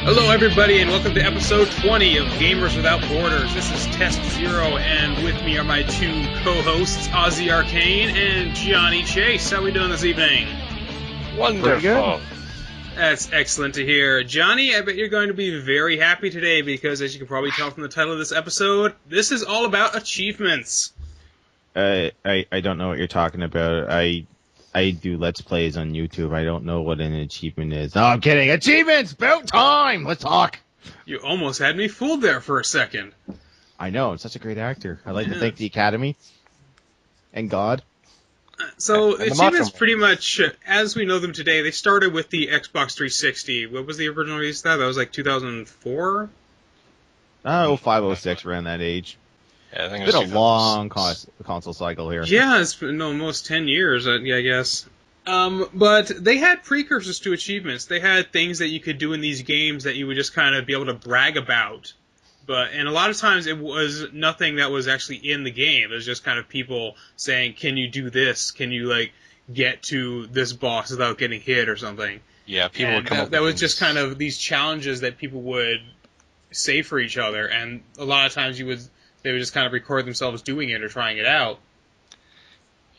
Hello, everybody, and welcome to episode 20 of Gamers Without Borders. This is TestZero, and with me are my two co-hosts, Ozzie Arcane and Johnny Chase. How are we doing this evening? Wonderful. That's excellent to hear. Johnny, I bet you're going to be very happy today because, as you can probably tell from the title of this episode, this is all about achievements. I don't know what you're talking about. I do Let's Plays on YouTube. I don't know what an achievement is. No, I'm kidding. Achievements! About time! Let's talk! You almost had me fooled there for a second. I know. I'm such a great actor. I'd like to thank the Academy and God. So, achievements pretty much, as we know them today, they started with the Xbox 360. What was the original release of that? That was like 2004? Oh, 506 around that age. Yeah, I think It's been a long console cycle here. Yeah, it's been almost 10 years, I guess. But they had precursors to achievements. They had things that you could do in these games that you would just kind of be able to brag about. And a lot of times it was nothing that was actually in the game. It was just kind of people saying, can you do this? Can you, get to this boss without getting hit or something? Yeah, people would come up with that was just kind of these challenges that people would say for each other. And a lot of times they would just kind of record themselves doing it or trying it out.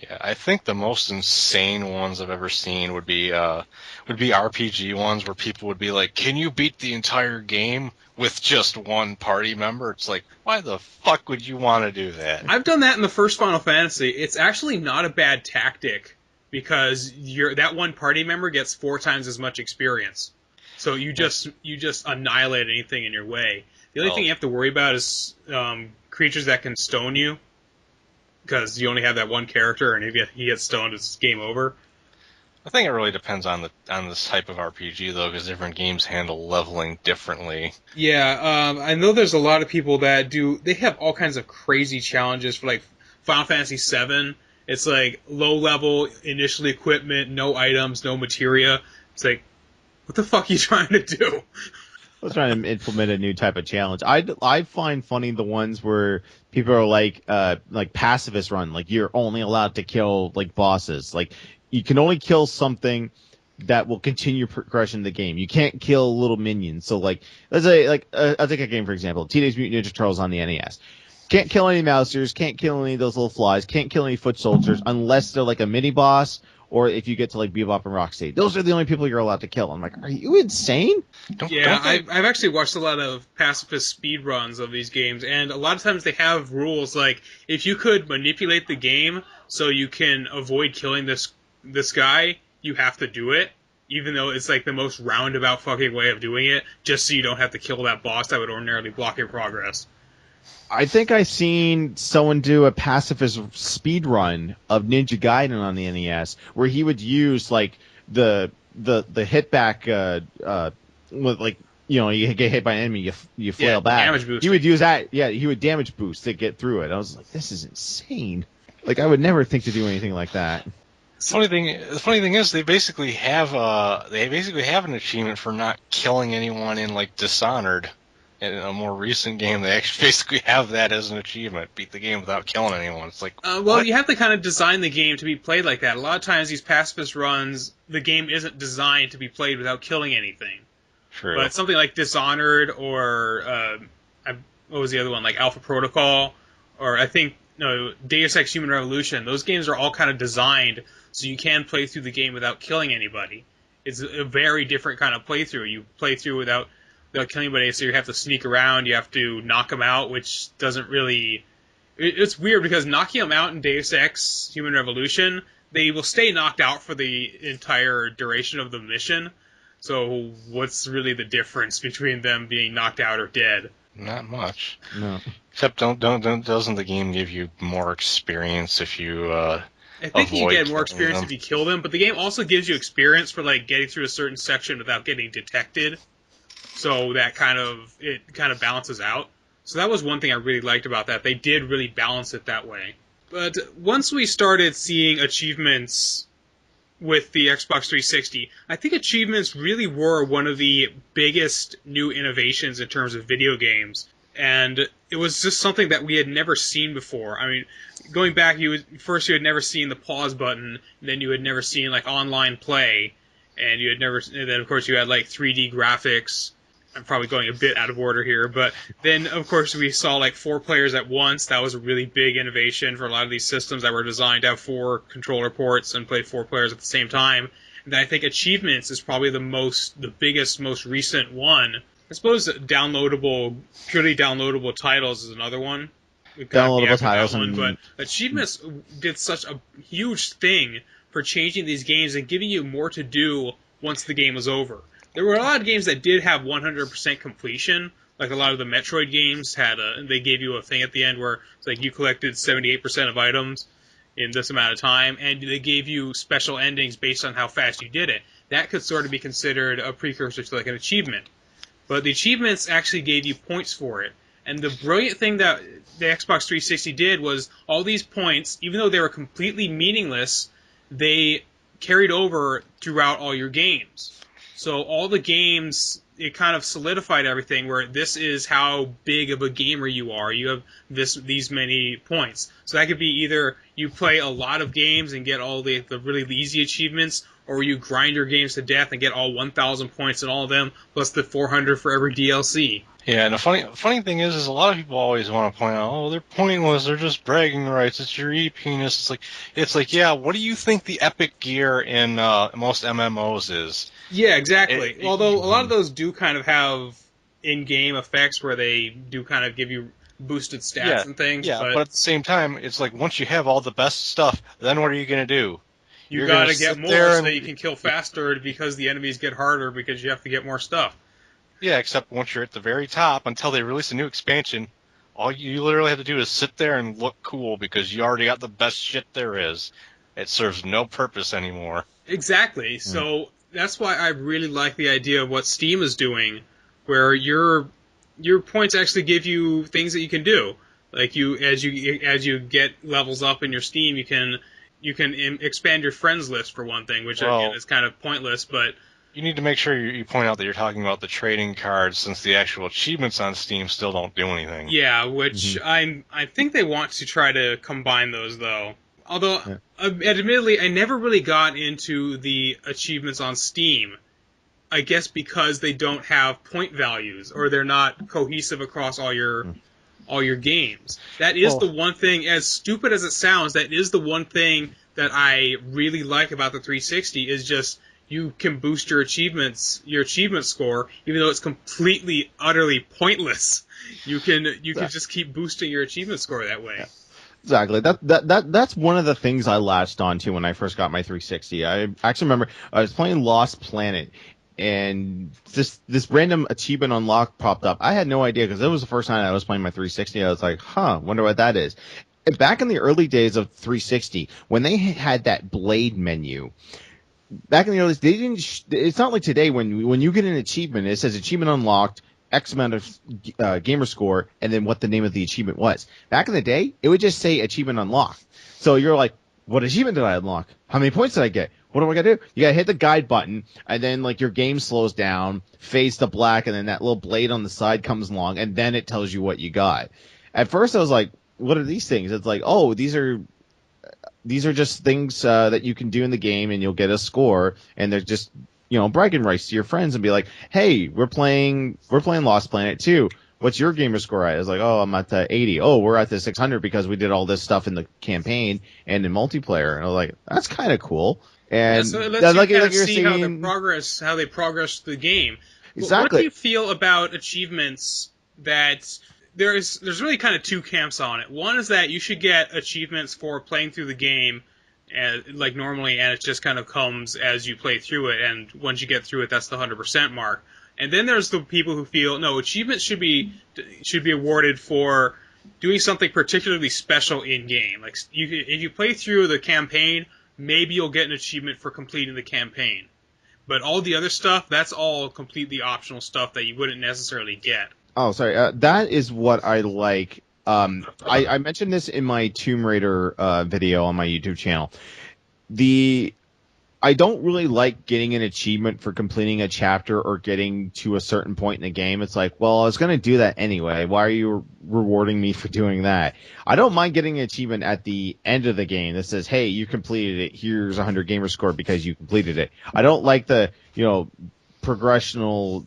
Yeah, I think the most insane ones I've ever seen would be RPG ones where people would be like, "Can you beat the entire game with just one party member?" It's like, why the fuck would you want to do that? I've done that in the first Final Fantasy. It's actually not a bad tactic because that one party member gets 4 times as much experience. So you just annihilate anything in your way. The only thing you have to worry about is creatures that can stone you, because you only have that one character, and if he gets stoned, it's game over. I think it really depends on this type of RPG, though, because different games handle leveling differently. Yeah, I know there's a lot of people that they have all kinds of crazy challenges for, Final Fantasy VII. It's low level, initial equipment, no items, no materia. It's what the fuck are you trying to do? I was trying to implement a new type of challenge. I find funny the ones where people are like pacifist run, you're only allowed to kill bosses. You can only kill something that will continue progression in the game. You can't kill little minions. So let's say I'll take a game for example, Teenage Mutant Ninja Turtles on the NES. Can't kill any mousers, can't kill any of those little flies, can't kill any foot soldiers unless they're a mini boss. Or if you get to Bebop and Rocksteady, those are the only people you're allowed to kill. I'm like, are you insane? I've actually watched a lot of pacifist speedruns of these games, and a lot of times they have rules if you could manipulate the game so you can avoid killing this guy, you have to do it, even though it's the most roundabout fucking way of doing it, just so you don't have to kill that boss that would ordinarily block your progress. I think I seen someone do a pacifist speed run of Ninja Gaiden on the NES, where he would use the hit back with you get hit by an enemy, you flail back. Damage boost. He would use that. Yeah, he would damage boost to get through it. I was like, this is insane. I would never think to do anything like that. The funny thing is, they basically have an achievement for not killing anyone in Dishonored. In a more recent game, they actually basically have that as an achievement. Beat the game without killing anyone. It's you have to kind of design the game to be played like that. A lot of times, these pacifist runs, the game isn't designed to be played without killing anything. True. But something like Dishonored or, what was the other one? Alpha Protocol, or I think, Deus Ex Human Revolution. Those games are all kind of designed so you can play through the game without killing anybody. It's a very different kind of playthrough. You play through without killing anybody, so you have to sneak around, you have to knock them out, which doesn't really... It's weird, because knocking them out in Deus Ex Human Revolution, they will stay knocked out for the entire duration of the mission, so what's really the difference between them being knocked out or dead? Not much. No. Except doesn't the game give you more experience if you I think you get more experience if you kill them, but the game also gives you experience for getting through a certain section without getting detected. So that kind of balances out. So that was one thing I really liked about that. They did really balance it that way. But once we started seeing achievements with the Xbox 360, I think achievements really were one of the biggest new innovations in terms of video games. And it was just something that we had never seen before. I mean, going back, you had never seen the pause button, and then you had never seen online play, and then of course you had 3D graphics. I'm probably going a bit out of order here, but then, of course, we saw like 4 players at once. That was a really big innovation for a lot of these systems that were designed to have 4 controller ports and play 4 players at the same time. And I think achievements is probably the biggest, most recent one. I suppose purely downloadable titles is another one. Downloadable titles, but achievements did such a huge thing for changing these games and giving you more to do once the game was over. There were a lot of games that did have 100% completion, like a lot of the Metroid games they gave you a thing at the end where it's like you collected 78% of items in this amount of time, and they gave you special endings based on how fast you did it. That could sort of be considered a precursor to like an achievement. But the achievements actually gave you points for it. And the brilliant thing that the Xbox 360 did was all these points, even though they were completely meaningless, they carried over throughout all your games. So all the games, it kind of solidified everything where this is how big of a gamer you are. You have these many points. So that could be either you play a lot of games and get all the really easy achievements, or you grind your games to death and get all 1,000 points in all of them, plus the 400 for every DLC. Yeah, and the funny thing is a lot of people always want to point out, oh, they're pointless, they're just bragging rights, it's your e-penis. It's like, yeah, what do you think the epic gear in most MMOs is? Yeah, exactly. Although a lot of those do kind of have in-game effects where they do kind of give you boosted stats and things. Yeah, but at the same time, it's like once you have all the best stuff, then what are you going to do? You got to get more so that you can kill faster because the enemies get harder because you have to get more stuff. Yeah, except once you're at the very top, until they release a new expansion, all you literally have to do is sit there and look cool because you already got the best shit there is. It serves no purpose anymore. Exactly. So that's why I really like the idea of what Steam is doing, where your points actually give you things that you can do. Like as you get levels up in your Steam, you can expand your friends list for one thing, which again is kind of pointless, but you need to make sure you point out that you're talking about the trading cards, since the actual achievements on Steam still don't do anything. Yeah, which I think they want to try to combine those, though. Although, admittedly, I never really got into the achievements on Steam. I guess because they don't have point values, or they're not cohesive across all your games. That is the one thing, as stupid as it sounds, that is the one thing that I really like about the 360, is just you can boost your achievement score, even though it's completely, utterly pointless. You can just keep boosting your achievement score that way. Yeah. Exactly. That's one of the things I latched onto when I first got my 360. I actually remember I was playing Lost Planet, and this random achievement unlock popped up. I had no idea because it was the first time I was playing my 360. I was like, wonder what that is. And back in the early days of 360, when they had that blade menu, back in the early days, they didn't. It's not like today when you get an achievement, it says achievement unlocked, X amount of gamer score, and then what the name of the achievement was. Back in the day, it would just say achievement unlocked. So you're like, what achievement did I unlock? How many points did I get? What do I gotta do? You gotta hit the guide button, and then like your game slows down, fades to black, and then that little blade on the side comes along, and then it tells you what you got. At first, I was like, what are these things? It's like, oh, these are just things that you can do in the game, and you'll get a score, and they're just, bragging rights to your friends and be like, hey, we're playing Lost Planet 2. What's your gamer score at? It's like, oh, I'm at 80. Oh, we're at the 600 because we did all this stuff in the campaign and in multiplayer. And I was like, that's kind of cool. And so it lets you kind of see how they progress the game. Exactly. What do you feel about achievements that there's really kind of two camps on it? One is that you should get achievements for playing through the game like normally, and it just kind of comes as you play through it, and once you get through it, that's the 100% mark. And then there's the people who feel, no, achievements should be awarded for doing something particularly special in-game. Like, if you play through the campaign, maybe you'll get an achievement for completing the campaign. But all the other stuff, that's all completely optional stuff that you wouldn't necessarily get. Oh, sorry. That is what I like. I mentioned this in my Tomb Raider video on my YouTube channel. I don't really like getting an achievement for completing a chapter or getting to a certain point in the game. It's like, well, I was going to do that anyway. Why are you rewarding me for doing that? I don't mind getting an achievement at the end of the game that says, hey, you completed it. Here's 100 gamer score because you completed it. I don't like the, progressional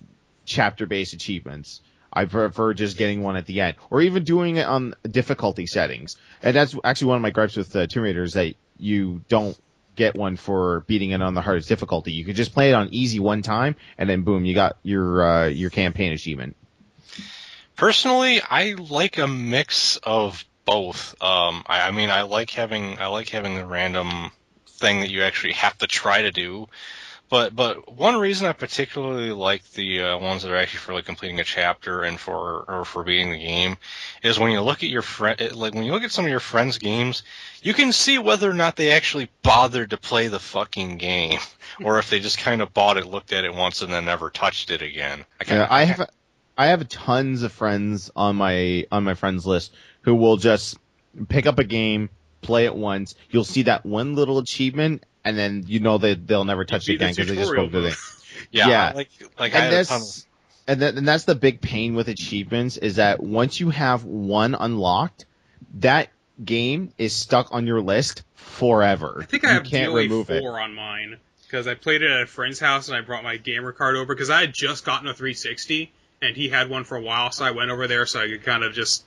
chapter-based achievements. I prefer just getting one at the end, or even doing it on difficulty settings. And that's actually one of my gripes with Tomb Raider is that you don't get one for beating it on the hardest difficulty. You could just play it on easy one time, and then boom, you got your campaign achievement. Personally, I like a mix of both. I mean, I like having the random thing that you actually have to try to do. But one reason I particularly like the ones that are actually for like completing a chapter and for beating the game is when you look at your when you look at some of your friends' games, you can see whether or not they actually bothered to play the fucking game, or if they just kind of bought it, looked at it once, and then never touched it again. I have tons of friends on my friends list who will just pick up a game, play it once. You'll see that one little achievement, and then they'll never touch it again because they just go through it. Yeah. Like I had a ton of... and that's the big pain with achievements is that once you have one unlocked, that game is stuck on your list forever. I think I have DOA 4 on mine because I played it at a friend's house and I brought my gamer card over because I had just gotten a 360 and he had one for a while, so I went over there so I could kind of just,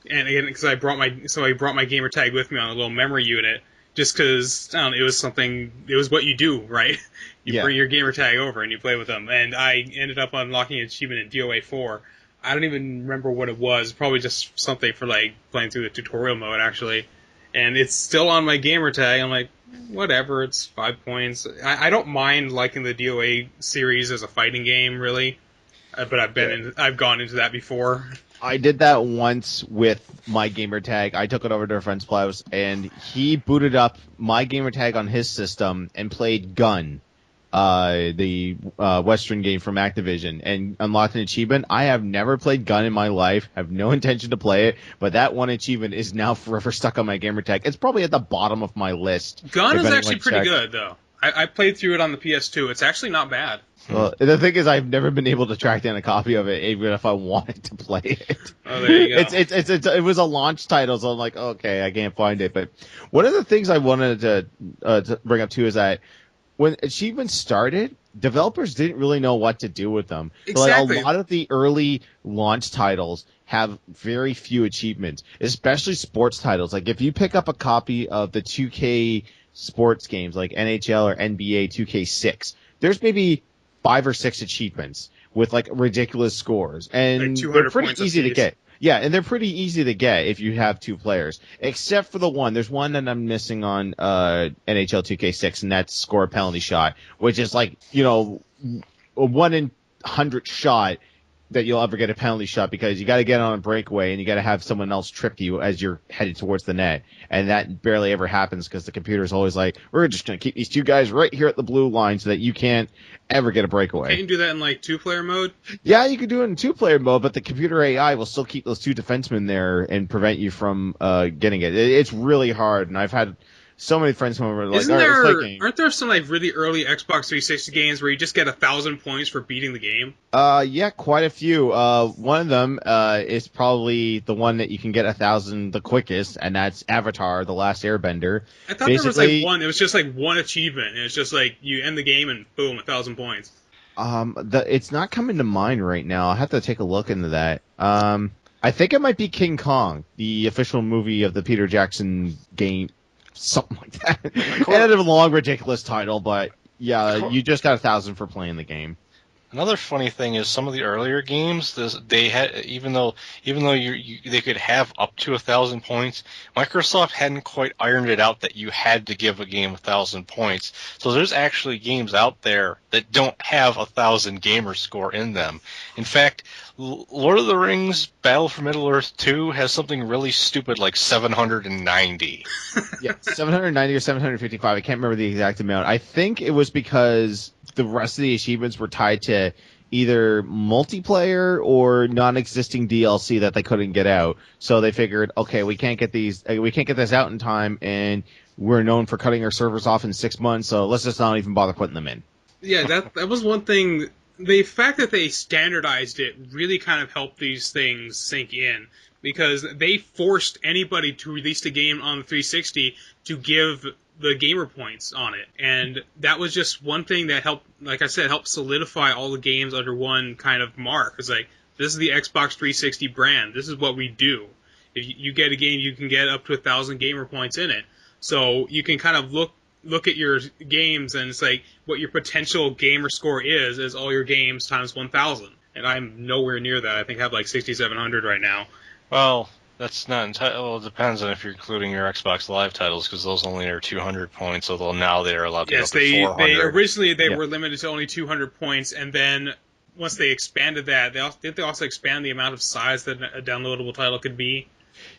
and again because I brought my gamer tag with me on a little memory unit. Just because, it was what you do, right? You bring your gamer tag over and you play with them. And I ended up unlocking an achievement in DOA 4. I don't even remember what it was. Probably just something for, like, playing through the tutorial mode, actually. And it's still on my gamer tag. I'm like, whatever, it's 5 points. I don't mind liking the DOA series as a fighting game, really. But I've gone into that before. I did that once with my gamer tag. I took it over to a friend's house, and he booted up my gamer tag on his system and played Gun, the Western game from Activision, and unlocked an achievement. I have never played Gun in my life, have no intention to play it, but that one achievement is now forever stuck on my gamer tag. It's probably at the bottom of my list. Gun is actually pretty good, though. I played through it on the PS2. It's actually not bad. Well, the thing is, I've never been able to track down a copy of it, even if I wanted to play it. Oh, there you go. It was a launch title, so I'm like, okay, I can't find it. But one of the things I wanted to bring up too is that when achievements started, developers didn't really know what to do with them. Exactly. So, like, a lot of the early launch titles have very few achievements, especially sports titles. Like if you pick up a copy of the 2K sports games, like NHL or NBA 2K6, there's maybe 5 or 6 achievements with like ridiculous scores, and like they're pretty easy to get. Yeah, and they're pretty easy to get if you have 2 players, except for the one. There's one that I'm missing on NHL 2K6, and that's score a penalty shot, which is like, a 1 in 100 shot that you'll ever get a penalty shot because you got to get on a breakaway and you got to have someone else trip you as you're headed towards the net. And that barely ever happens because the computer's always like, we're just going to keep these 2 guys right here at the blue line so that you can't ever get a breakaway. Can't you do that in like 2-player mode? Yeah, you can do it in 2-player mode, but the computer AI will still keep those 2 defensemen there and prevent you from getting it. It's really hard, and I've had so many friends come over like, aren't there some like really early Xbox 360 games where you just get 1,000 points for beating the game? Yeah, quite a few. One of them is probably the one that you can get 1,000 the quickest, and that's Avatar: The Last Airbender. I thought there was like one. It was just like one achievement, and it's just like you end the game and boom, 1,000 points. It's not coming to mind right now. I'll have to take a look into that. I think it might be King Kong, the official movie of the Peter Jackson game. Something like that. It had a long, ridiculous title, but yeah, you just got 1,000 for playing the game. Another funny thing is some of the earlier games, they had even though they could have up to 1,000 points, Microsoft hadn't quite ironed it out that you had to give a game 1,000 points. So there's actually games out there that don't have 1,000 gamer score in them. In fact, Lord of the Rings Battle for Middle-earth 2 has something really stupid like 790. Yeah, 790 or 755. I can't remember the exact amount. I think it was because the rest of the achievements were tied to either multiplayer or non-existing DLC that they couldn't get out. So they figured, okay, we can't get this out in time, and we're known for cutting our servers off in 6 months, so let's just not even bother putting them in. Yeah, that was one thing. The fact that they standardized it really kind of helped these things sink in, because they forced anybody to release the game on the 360 to give the gamer points on it. And that was just one thing that helped, like I said, help solidify all the games under one kind of mark. It's like, this is the Xbox 360 brand. This is what we do. If you get a game, you can get up to 1,000 gamer points in it. So you can kind of look at your games, and it's like what your potential gamer score is all your games times 1,000. And I'm nowhere near that. I think I have like 6,700 right now. Well, that's not entirely. Well, it depends on if you're including your Xbox Live titles, because those only are 200 points, although now they are allowed to go up to 400. They originally were limited to only 200 points, and then once they expanded that, they also expand the amount of size that a downloadable title could be?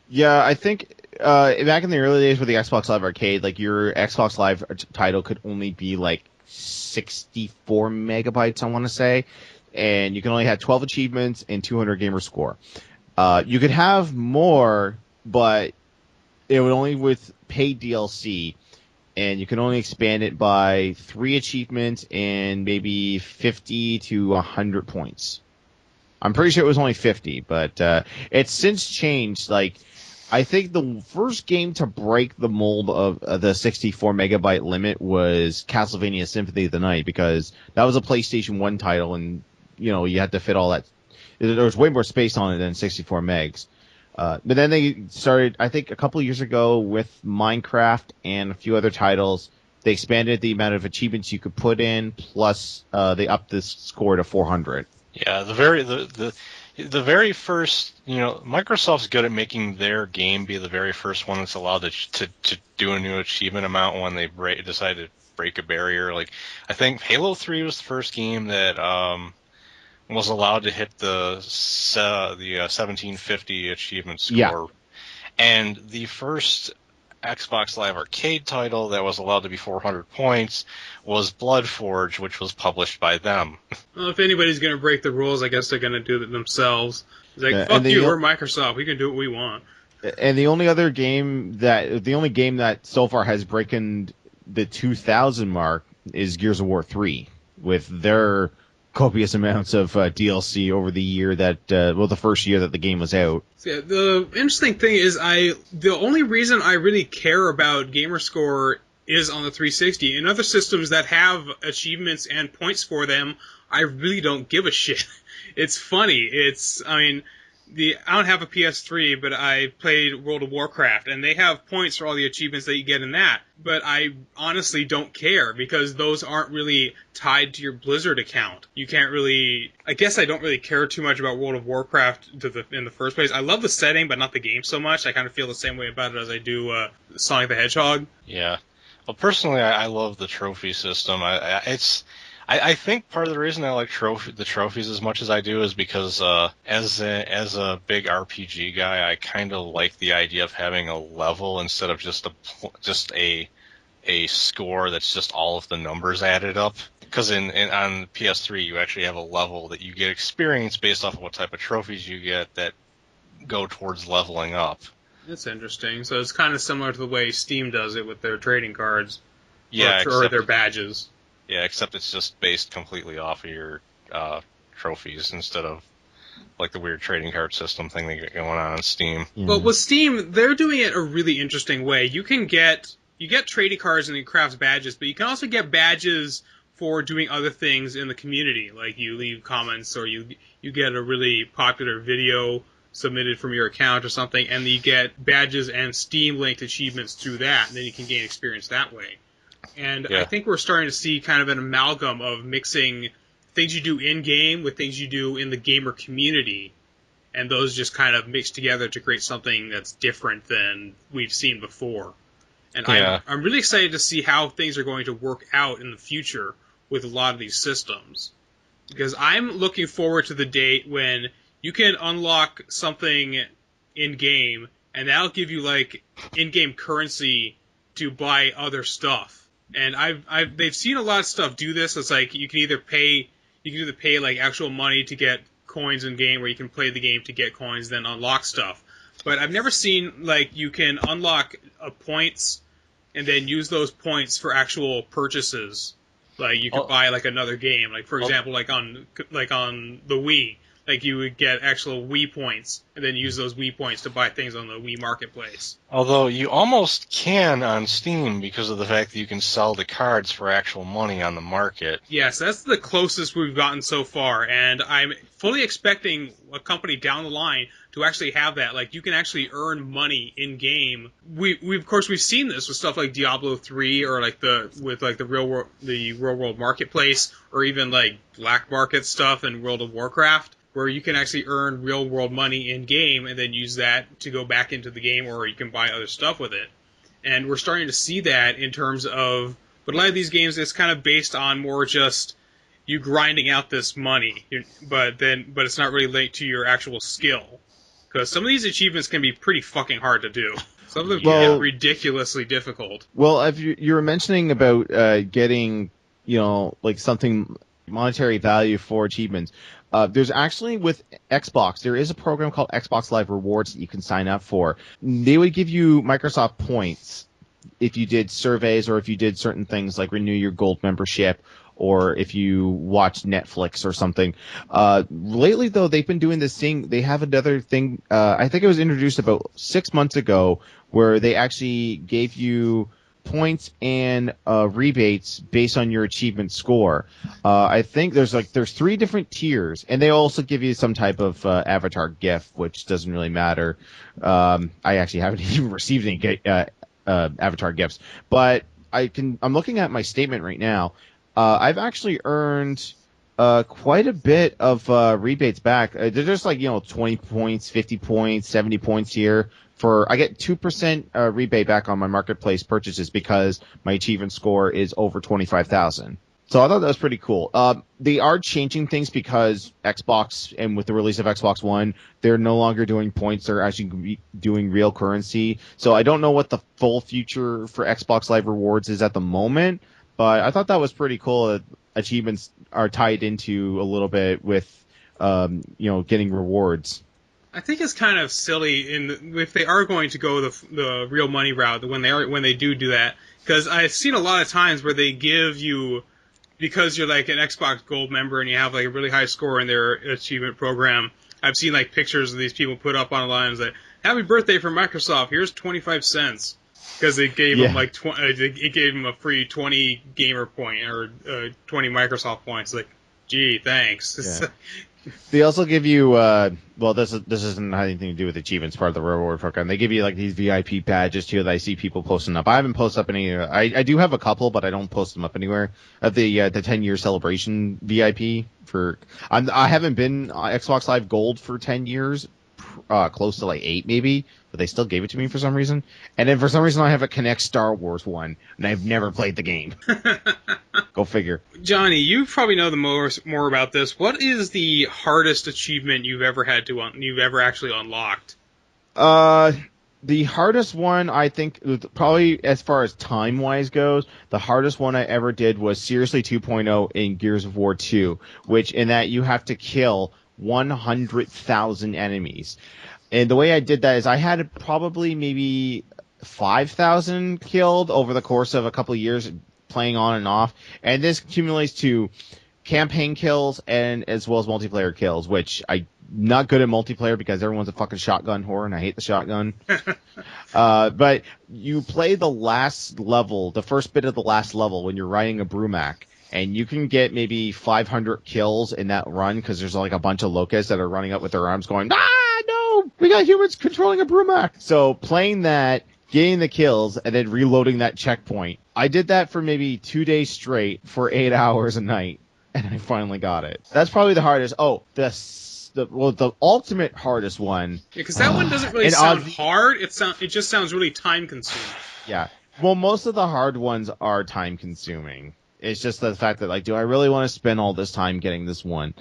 Yeah, I think back in the early days with the Xbox Live Arcade, like your Xbox Live title could only be like 64 megabytes, I want to say, and you can only have 12 achievements and 200 gamer score. You could have more, but it would only with paid DLC, and you can only expand it by 3 achievements and maybe 50 to 100 points. I'm pretty sure it was only 50, but it's since changed. Like, I think the first game to break the mold of the 64 megabyte limit was Castlevania Symphony of the Night, because that was a PlayStation 1 title, and you had to fit all that. There was way more space on it than 64 megs. But then they started, I think, a couple of years ago with Minecraft and a few other titles. They expanded the amount of achievements you could put in, plus they upped the score to 400. Yeah, the very first, Microsoft's good at making their game be the very first one that's allowed to do a new achievement amount when they decide to break a barrier. Like, I think Halo 3 was the first game that was allowed to hit the 1750 achievement score. Yeah. And the first Xbox Live Arcade title that was allowed to be 400 points was Bloodforge, which was published by them. Well, if anybody's going to break the rules, I guess they're going to do it themselves. It's like, fuck you, we're Microsoft. We can do what we want. And the only game that so far has broken the 2,000 mark is Gears of War 3, with their copious amounts of DLC over the year the first year that the game was out. Yeah, the interesting thing is the only reason I really care about Gamerscore is on the 360. In other systems that have achievements and points for them, I really don't give a shit. It's funny. I don't have a PS3, but I played World of Warcraft, and they have points for all the achievements that you get in that. But I honestly don't care, because those aren't really tied to your Blizzard account. You can't really... I guess I don't really care too much about World of Warcraft in the first place. I love the setting, but not the game so much. I kind of feel the same way about it as I do Sonic the Hedgehog. Yeah. Well, personally, I love the trophy system. I think part of the reason I like the trophies as much as I do is because as a big RPG guy, I kind of like the idea of having a level instead of just a score that's just all of the numbers added up. Because on PS3, you actually have a level that you get experience based off of what type of trophies you get that go towards leveling up. That's interesting. So it's kind of similar to the way Steam does it with their trading cards, or their badges. Yeah, except it's just based completely off of your trophies instead of like the weird trading card system thing they get going on Steam. Yeah. Well, with Steam, they're doing it a really interesting way. You get trading cards and you craft badges, but you can also get badges for doing other things in the community, like you leave comments or you get a really popular video submitted from your account or something, and you get badges and Steam-linked achievements through that, and then you can gain experience that way. And I think we're starting to see kind of an amalgam of mixing things you do in-game with things you do in the gamer community, and those just kind of mix together to create something that's different than we've seen before. And I'm really excited to see how things are going to work out in the future with a lot of these systems. Because I'm looking forward to the date when you can unlock something in-game, and that'll give you, like, in-game currency to buy other stuff. And they've seen a lot of stuff do this. It's like you can either pay like actual money to get coins in game, or you can play the game to get coins, then unlock stuff. But I've never seen like you can unlock points and then use those points for actual purchases. Like you could buy like another game. Like for example, like on the Wii, like you would get actual Wii points, and then use those Wii points to buy things on the Wii Marketplace. Although you almost can on Steam because of the fact that you can sell the cards for actual money on the market. Yes, that's the closest we've gotten so far, and I'm fully expecting a company down the line to actually have that. Like, you can actually earn money in game. We of course we've seen this with stuff like Diablo 3 or like the real world marketplace, or even like black market stuff in World of Warcraft, where you can actually earn real world money in game and then use that to go back into the game, or you can buy other stuff with it. And we're starting to see that in terms of, but a lot of these games, it's kind of based on more just you grinding out this money, but it's not really linked to your actual skill. Because some of these achievements can be pretty fucking hard to do. Some of them can get ridiculously difficult. Well, if you were mentioning about getting, like something monetary value for achievements, there's actually with Xbox, there is a program called Xbox Live Rewards that you can sign up for. They would give you Microsoft points if you did surveys or if you did certain things like renew your gold membership, or if you watch Netflix or something. Lately, though, they've been doing this thing. They have another thing. I think it was introduced about 6 months ago, where they actually gave you points and rebates based on your achievement score. I think there's 3 different tiers, and they also give you some type of avatar gift, which doesn't really matter. I actually haven't even received any avatar gifts, but I'm looking at my statement right now. I've actually earned quite a bit of rebates back. They're just 20 points, 50 points, 70 points here. I get 2% rebate back on my marketplace purchases because my achievement score is over 25,000. So I thought that was pretty cool. They are changing things because Xbox, and with the release of Xbox One, they're no longer doing points. They're actually doing real currency. So I don't know what the full future for Xbox Live Rewards is at the moment. But I thought that was pretty cool that achievements are tied into a little bit with, getting rewards. I think it's kind of silly if they are going to go the real money route when they do that, because I've seen a lot of times where they give you, because you're like an Xbox Gold member and you have like a really high score in their achievement program. I've seen like pictures of these people put up online and say, "Happy birthday from Microsoft! Here's 25 cents." Because they gave him it gave him a free 20 gamer point or 20 Microsoft points. Like, gee, thanks. Yeah. They also give you this doesn't have anything to do with achievements, part of the reward program. They give you like these VIP badges too that I see people posting up. I haven't posted up any. I do have a couple, but I don't post them up anywhere. The 10-year celebration VIP I haven't been Xbox Live Gold for 10 years. Close to like 8 maybe, but they still gave it to me for some reason. And then for some reason I have a Kinect Star Wars one, and I've never played the game. Go figure. Johnny, you probably know the more about this. What is the hardest achievement you've ever actually unlocked? The hardest one, I think, probably as far as time-wise goes, the hardest one I ever did was Seriously 2.0 in Gears of War 2, which in that you have to kill 100,000 enemies. And the way I did that is I had probably maybe 5,000 killed over the course of a couple of years playing on and off. And this accumulates to campaign kills and as well as multiplayer kills, which I'm not good at multiplayer because everyone's a fucking shotgun whore and I hate the shotgun. But you play the last level, the first bit of the last level when you're riding a Brumac. And you can get maybe 500 kills in that run because there's like a bunch of locusts that are running up with their arms going, no, we got humans controlling a Brumac. So playing that, getting the kills, and then reloading that checkpoint. I did that for maybe 2 days straight for 8 hours a night, and I finally got it. That's probably the hardest. Oh, the ultimate hardest one. Yeah, because that one doesn't really sound hard. It just sounds really time consuming. Yeah. Well, most of the hard ones are time consuming. It's just the fact that, like, do I really want to spend all this time getting this one?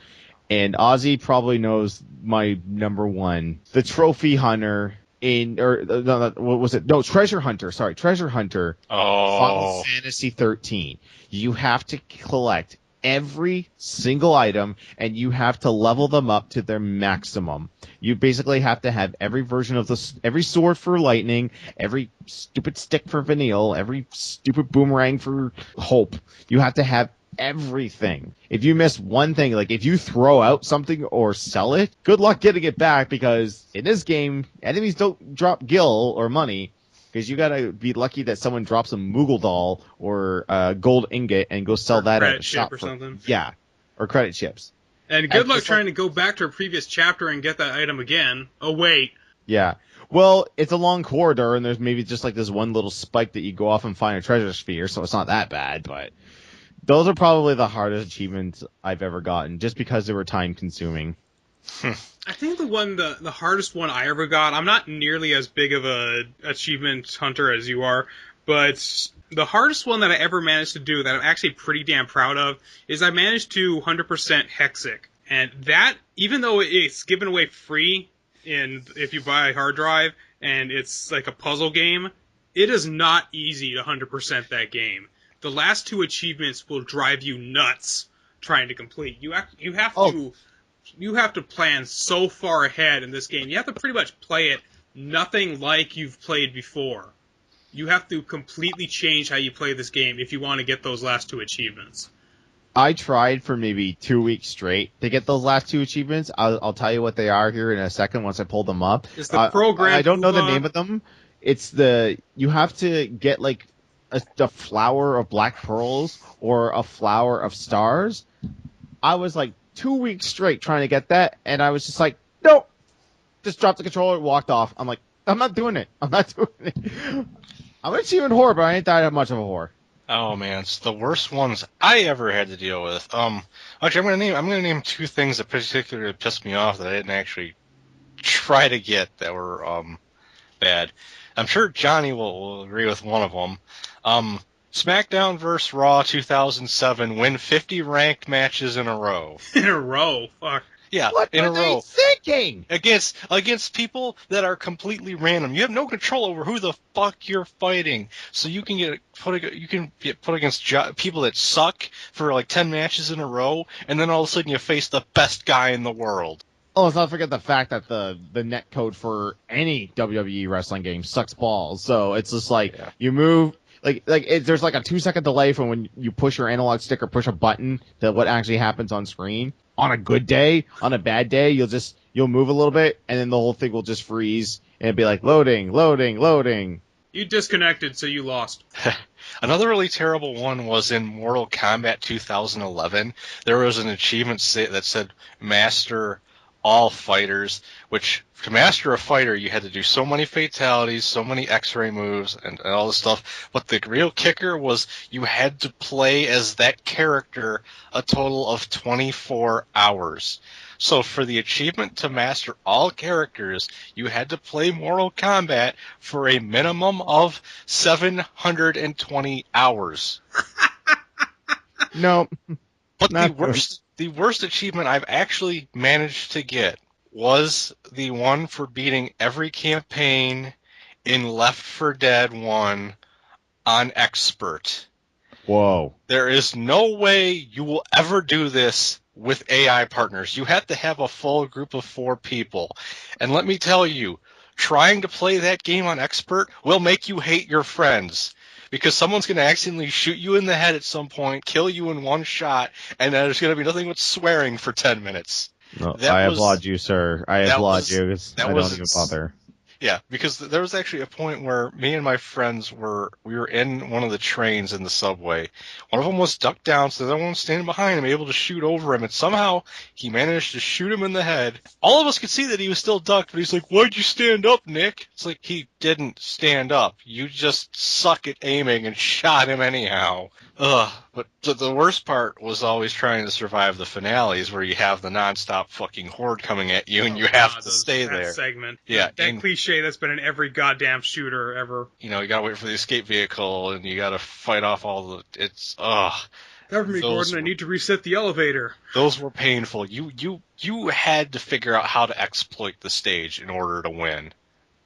And Ozzie probably knows my number one, the Trophy Hunter what was it? No, Treasure Hunter. Sorry, Treasure Hunter. Oh. Final Fantasy 13. You have to collect every single item, and you have to level them up to their maximum. You basically have to have every version of every sword for lightning, every stupid stick for Vanille, every stupid boomerang for Hope. You have to have everything. If you miss one thing, like if you throw out something or sell it, good luck getting it back, because in this game, enemies don't drop gil or money, because you gotta be lucky that someone drops a Moogle doll or a gold ingot and go sell that at a shop or something. Yeah, or credit chips. And good luck trying to go back to a previous chapter and get that item again. Oh, wait. Yeah. Well, it's a long corridor, and there's maybe just like this one little spike that you go off and find a treasure sphere, so it's not that bad, but those are probably the hardest achievements I've ever gotten, just because they were time-consuming. I think the hardest one I ever got, I'm not nearly as big of a achievement hunter as you are, but the hardest one that I ever managed to do that I'm actually pretty damn proud of is I managed to 100% Hexic. And that, even though it's given away free if you buy a hard drive and it's like a puzzle game, it is not easy to 100% that game. The last two achievements will drive you nuts trying to complete. You have to plan so far ahead in this game. You have to pretty much play it nothing like you've played before. You have to completely change how you play this game if you want to get those last two achievements. I tried for maybe 2 weeks straight to get those last two achievements. I'll tell you what they are here in a second once I pull them up. It's the program. I don't know the name of them. It's you have to get like a flower of black pearls or a flower of stars. I was like 2 weeks straight trying to get that, and I was just like, nope. Just dropped the controller, walked off. I'm like, I'm not doing it. I'm an achievement whore, but I ain't that much of a whore. Oh man, it's the worst ones I ever had to deal with. Actually, I'm gonna name two things that particularly pissed me off that I didn't actually try to get that were bad. I'm sure Johnny will agree with one of them. SmackDown vs. Raw 2007, win 50 ranked matches in a row. In a row? Fuck. Yeah, what in a What row. are they thinking? Against people that are completely random. You have no control over who the fuck you're fighting. So you can get put against people that suck for like 10 matches in a row, and then all of a sudden you face the best guy in the world. Oh, let's not forget the fact that the net code for any WWE wrestling game sucks balls. So it's just like you move. There's like a 2-second delay from when you push your analog stick or push a button to what actually happens on screen. On a good day, on a bad day, you'll move a little bit, and then the whole thing will just freeze, and it'll be like, loading, loading, loading. You disconnected, so you lost. Another really terrible one was in Mortal Kombat 2011. There was an achievement that said master all fighters, which to master a fighter, you had to do so many fatalities, so many X-ray moves, and all this stuff. But the real kicker was you had to play as that character a total of 24 hours. So for the achievement to master all characters, you had to play Mortal Kombat for a minimum of 720 hours. No. But the worst achievement I've actually managed to get was the one for beating every campaign in Left 4 Dead 1 on Expert. Whoa. There is no way you will ever do this with AI partners. You have to have a full group of 4 people. And let me tell you, trying to play that game on Expert will make you hate your friends. Because someone's going to accidentally shoot you in the head at some point, kill you in one shot, and there's going to be nothing but swearing for 10 minutes. No, applaud you, sir. I applaud you. I don't even bother. Yeah, because there was actually a point where me and my friends we were in one of the trains in the subway. One of them was ducked down, so the other one was standing behind him, able to shoot over him, and somehow he managed to shoot him in the head. All of us could see that he was still ducked, but he's like, "Why'd you stand up, Nick?" It's like, he didn't stand up. You just suck at aiming and shot him anyhow. Ugh. But the worst part was always trying to survive the finales where you have the nonstop fucking horde coming at you and you have to stay there. Segment. Yeah. That cliche that's been in every goddamn shooter ever. You know, you gotta wait for the escape vehicle and you gotta fight off all Cover me, Gordon, I need to reset the elevator. Those were painful. You had to figure out how to exploit the stage in order to win.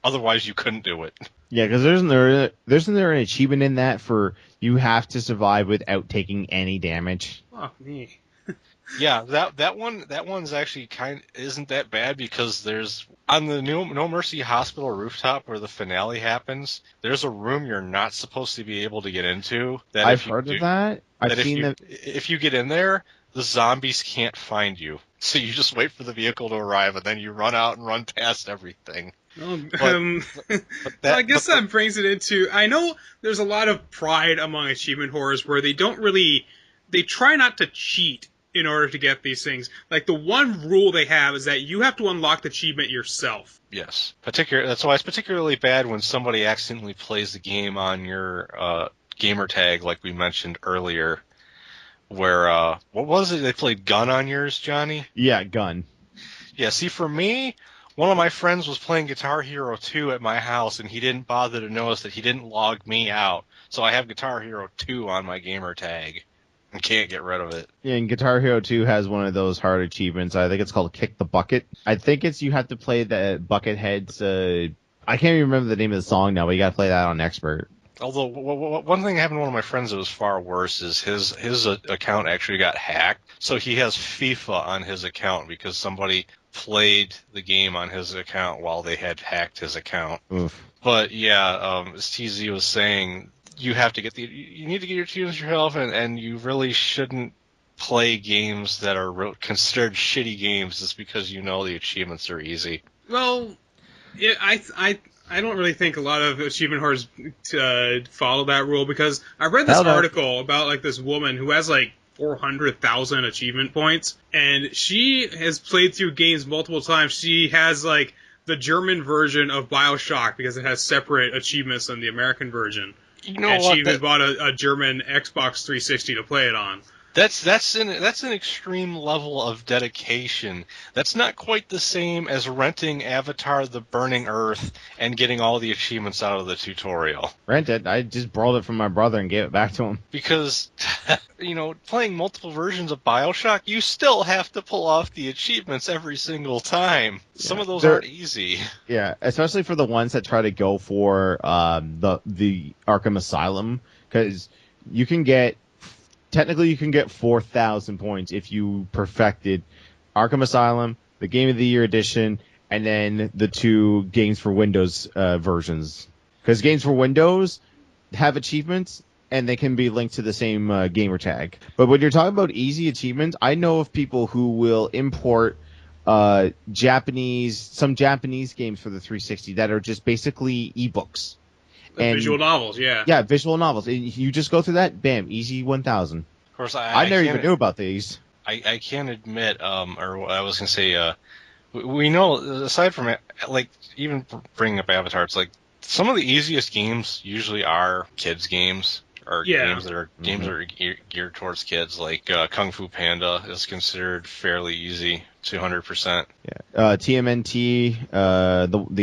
Otherwise, you couldn't do it. Yeah, because isn't there an achievement in that for you have to survive without taking any damage? Fuck me. Yeah, that one's actually isn't that bad because there's on the No Mercy Hospital rooftop where the finale happens. There's a room you're not supposed to be able to get into. That I've heard of that. I've seen that. If you get in there, the zombies can't find you. So you just wait for the vehicle to arrive and then you run out and run past everything. Well, I guess that brings it into. I know there's a lot of pride among achievement horrors where they try not to cheat in order to get these things. Like, the one rule they have is that you have to unlock the achievement yourself. Yes. That's why it's particularly bad when somebody accidentally plays the game on your gamer tag, like we mentioned earlier, where, what was it? They played Gun on yours, Johnny? Yeah, Gun. Yeah, see, for me, one of my friends was playing Guitar Hero 2 at my house, and he didn't bother to notice that he didn't log me out. So I have Guitar Hero 2 on my gamer tag. And can't get rid of it. Yeah, and Guitar Hero 2 has one of those hard achievements. I think it's called Kick the Bucket. I think you have to play the Buckethead's, I can't even remember the name of the song now, but you gotta play that on Expert. Although, one thing happened to one of my friends that was far worse is his account actually got hacked. So he has FIFA on his account because somebody played the game on his account while they had hacked his account. Oof. But yeah, as TZ was saying, you need to get your achievements yourself, and you really shouldn't play games that are considered shitty games just because you know the achievements are easy. Well, yeah, I don't really think a lot of achievement horrors follow that rule, because I read this article about like this woman who has like 400,000 achievement points, and she has played through games multiple times. She has like the German version of BioShock because it has separate achievements than the American version. You know and what? She even bought a German Xbox 360 to play it on. That's an extreme level of dedication. That's not quite the same as renting Avatar: The Burning Earth and getting all the achievements out of the tutorial. Rent it. I just borrowed it from my brother and gave it back to him. Because, playing multiple versions of BioShock, you still have to pull off the achievements every single time. Yeah. Some of those aren't easy. Yeah, especially for the ones that try to go for the Arkham Asylum, because you can get 4,000 points if you perfected Arkham Asylum, the Game of the Year edition, and then the 2 Games for Windows versions. Because Games for Windows have achievements, and they can be linked to the same gamer tag. But when you're talking about easy achievements, I know of people who will import some Japanese games for the 360 that are just basically ebooks. Visual novels, yeah. Yeah, visual novels. And you just go through that, bam, easy 1,000. Of course, I never even knew about these. I can't admit, or I was going to say, we know, aside from it, like, even bringing up Avatar, it's like, some of the easiest games usually are kids' games, or games that are geared towards kids, like Kung Fu Panda is considered fairly easy, 200%. Yeah. TMNT,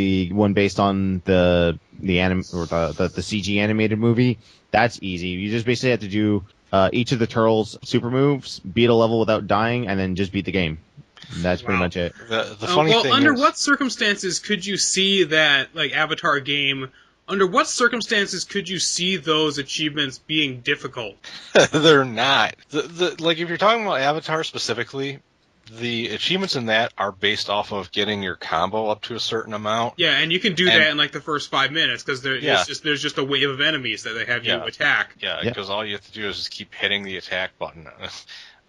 the one based on the CG animated movie, that's easy. You just basically have to do each of the turtles' super moves, beat a level without dying, and then just beat the game. And that's pretty much it. The funny thing under what circumstances could you see that, like, Avatar game? Under what circumstances could you see those achievements being difficult? They're not. Like, if you're talking about Avatar specifically, the achievements in that are based off of getting your combo up to a certain amount. Yeah, and you can do that in like the first 5 minutes because there's just a wave of enemies that they have you attack. Yeah, because all you have to do is just keep hitting the attack button.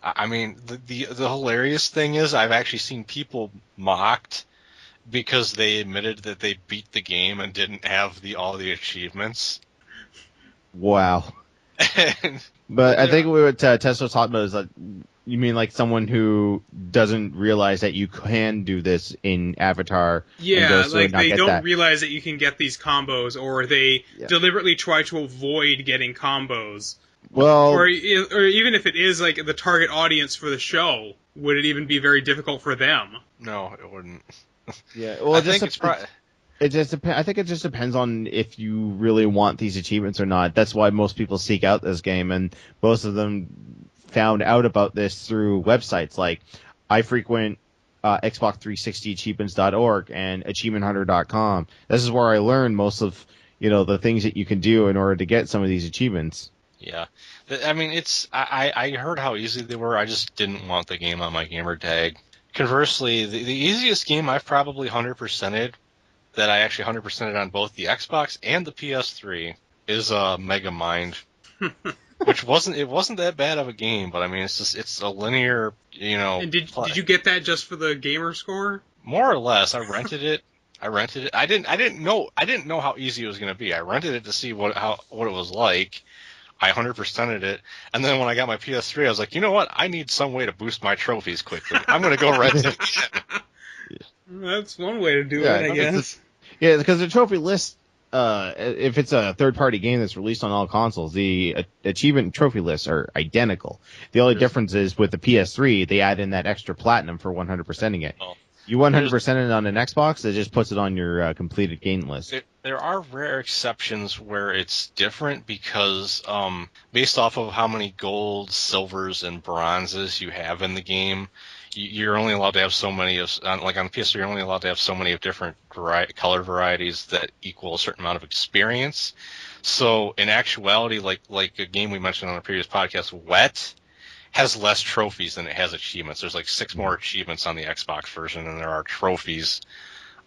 I mean, the hilarious thing is I've actually seen people mocked because they admitted that they beat the game and didn't have all the achievements. Wow. But I think what Tess was talking about is like, you mean like someone who doesn't realize that you can do this in Avatar? Yeah, like they don't realize that you can get these combos, or they deliberately try to avoid getting combos. Well, or even if it is like the target audience for the show, would it even be very difficult for them? No, it wouldn't. Yeah, well, I think it just depends on if you really want these achievements or not. That's why most people seek out this game, and most of them found out about this through websites like I frequent Xbox 360 achievements.org and achievementhunter.com. This is where I learned most of the things that you can do in order to get some of these achievements. Yeah. I mean, I heard how easy they were. I just didn't want the game on my gamer tag. Conversely, the easiest game I've probably 100%ed, that I actually 100%ed on both the Xbox and the PS3, is Mega Mind. Which wasn't that bad of a game, but I mean, it's a linear, And did you get that just for the gamer score? More or less. I rented it. I didn't know how easy it was going to be. I rented it to see what it was like. I 100%ed it, and then when I got my PS3, I was like, you know what? I need some way to boost my trophies quickly. I'm going to go rent it again. That's one way to do it, I guess. Yeah, because the trophy list, if it's a third-party game that's released on all consoles, the achievement trophy lists are identical. The only difference is with the PS3, they add in that extra platinum for 100%ing it. Oh. You 100% it on an Xbox, it just puts it on your completed game list. There are rare exceptions where it's different because based off of how many golds, silvers, and bronzes you have in the game, you're only allowed to have so many of, like on the PS3, you're only allowed to have so many of different color varieties that equal a certain amount of experience. So in actuality, like a game we mentioned on a previous podcast, Wet, has less trophies than it has achievements. There's like 6 more achievements on the Xbox version than there are trophies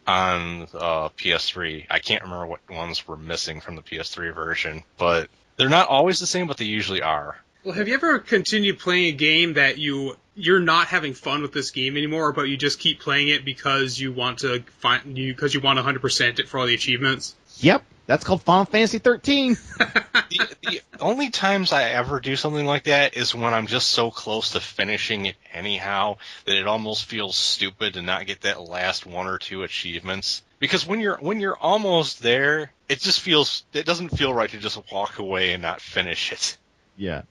on PS3. I can't remember what ones were missing from the PS3 version, but they're not always the same, but they usually are. Well, have you ever continued playing a game that you're not having fun with this game anymore, but you just keep playing it because you want to 100% it for all the achievements? Yep. That's called Final Fantasy 13. The only times I ever do something like that is when I'm just so close to finishing it anyhow that it almost feels stupid to not get that last 1 or 2 achievements. Because when you're almost there, it doesn't feel right to just walk away and not finish it. Yeah.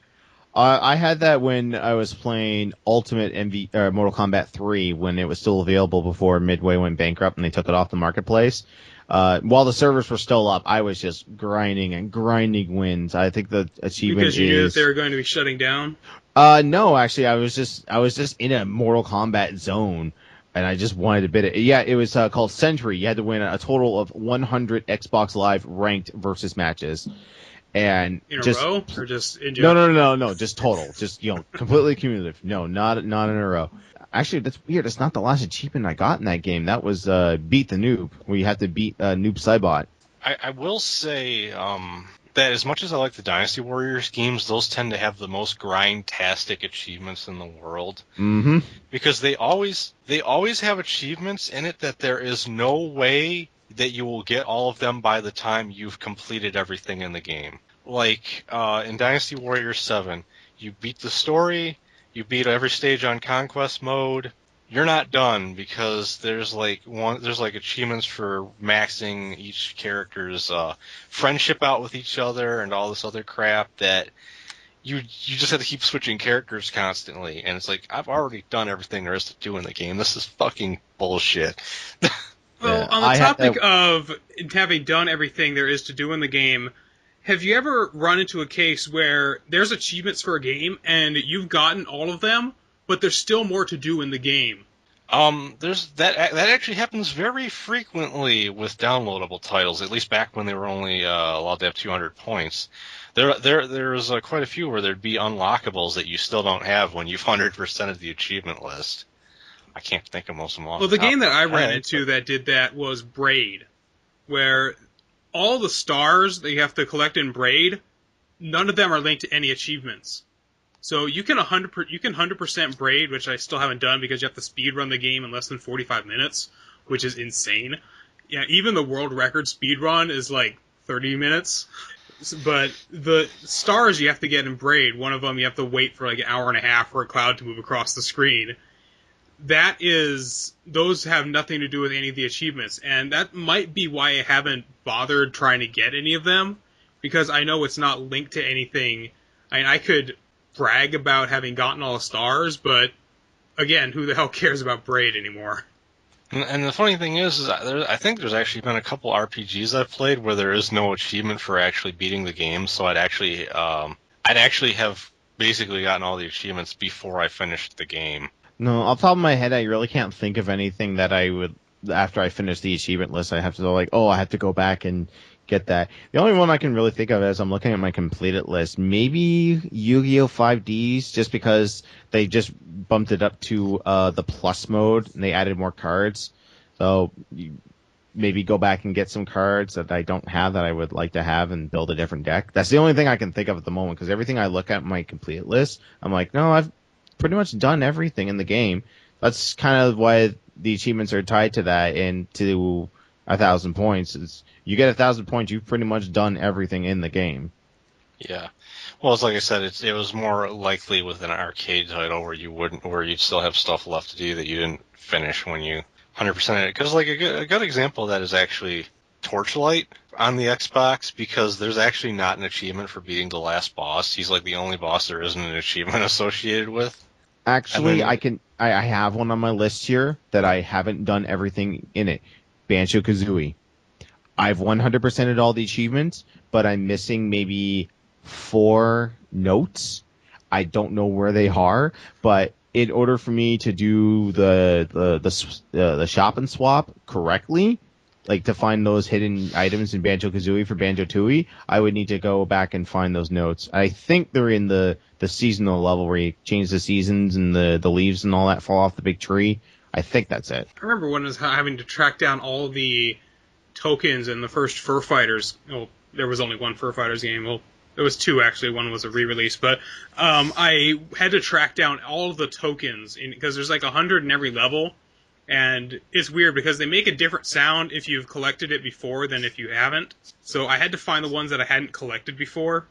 I had that when I was playing Ultimate Mortal Kombat 3 when it was still available before Midway went bankrupt and they took it off the marketplace. While the servers were still up, I was just grinding wins. I think the achievement because you knew that they were going to be shutting down. No, actually, I was just in a Mortal Kombat zone, and I just wanted to beat it. Yeah, it was called Century. You had to win a total of 100 Xbox Live ranked versus matches, and in a row or just in general? No, just total, just completely cumulative. No, not in a row. Actually, that's weird. It's not the last achievement I got in that game. That was Beat the Noob, where you have to beat Noob Saibot. I will say that as much as I like the Dynasty Warriors games, those tend to have the most grind-tastic achievements in the world. Mm-hmm. Because they always have achievements in it that there is no way that you will get all of them by the time you've completed everything in the game. Like in Dynasty Warriors 7, you beat the story, you beat every stage on conquest mode. You're not done because there's like achievements for maxing each character's friendship out with each other and all this other crap that you just have to keep switching characters constantly, and it's like, I've already done everything there is to do in the game. This is fucking bullshit. Well, on the topic of having done everything there is to do in the game, have you ever run into a case where there's achievements for a game and you've gotten all of them, but there's still more to do in the game? There's that actually happens very frequently with downloadable titles, at least back when they were only allowed to have 200 points. There's quite a few where there'd be unlockables that you still don't have when you've 100%ed the achievement list. I can't think of most of them off. Well, the game that I ran into that did that was Braid, where all the stars that you have to collect in Braid, none of them are linked to any achievements. So you can 100% Braid, which I still haven't done because you have to speed run the game in less than 45 minutes, which is insane. Yeah, even the world record speed run is like 30 minutes. But the stars you have to get in Braid, one of them you have to wait for like an hour and a half for a cloud to move across the screen. Those have nothing to do with any of the achievements, and that might be why I haven't bothered trying to get any of them, because I know it's not linked to anything. I mean, I could brag about having gotten all the stars, but again, who the hell cares about Braid anymore? And the funny thing is I think there's actually been a couple RPGs I've played where there is no achievement for actually beating the game, so I'd actually have basically gotten all the achievements before I finished the game. No, off the top of my head, I really can't think of anything that I would after I finish the achievement list, I have to I have to go back and get that. The only one I can really think of as I'm looking at my completed list, maybe Yu-Gi-Oh! 5Ds, just because they just bumped it up to the plus mode and they added more cards. So maybe go back and get some cards that I don't have that I would like to have and build a different deck. That's the only thing I can think of at the moment, because everything I look at my completed list, I'm like, no, I've pretty much done everything in the game. That's kind of why the achievements are tied to that and to 1,000 points. You get 1,000 points, you've pretty much done everything in the game. Yeah. Well, it's like I said, it was more likely with an arcade title where you'd still have stuff left to do that you didn't finish when you 100% it. Because like a good example of that is actually Torchlight on the Xbox, because there's actually not an achievement for beating the last boss. He's like the only boss there isn't an achievement associated with. Actually, I have one on my list here that I haven't done everything in it. Banjo-Kazooie. I've 100%ed all the achievements, but I'm missing maybe 4 notes. I don't know where they are, but in order for me to do the shop and swap correctly, like to find those hidden items in Banjo-Kazooie for Banjo-Tooie, I would need to go back and find those notes. I think they're in the seasonal level where you change the seasons and the leaves and all that fall off the big tree. I think that's it. I remember when I was having to track down all the tokens in the first Fur Fighters. Well, there was only one Fur Fighters game. Well, there was 2 actually. One was a re-release, but I had to track down all of the tokens because there's like 100 in every level, and it's weird because they make a different sound if you've collected it before than if you haven't. So I had to find the ones that I hadn't collected before,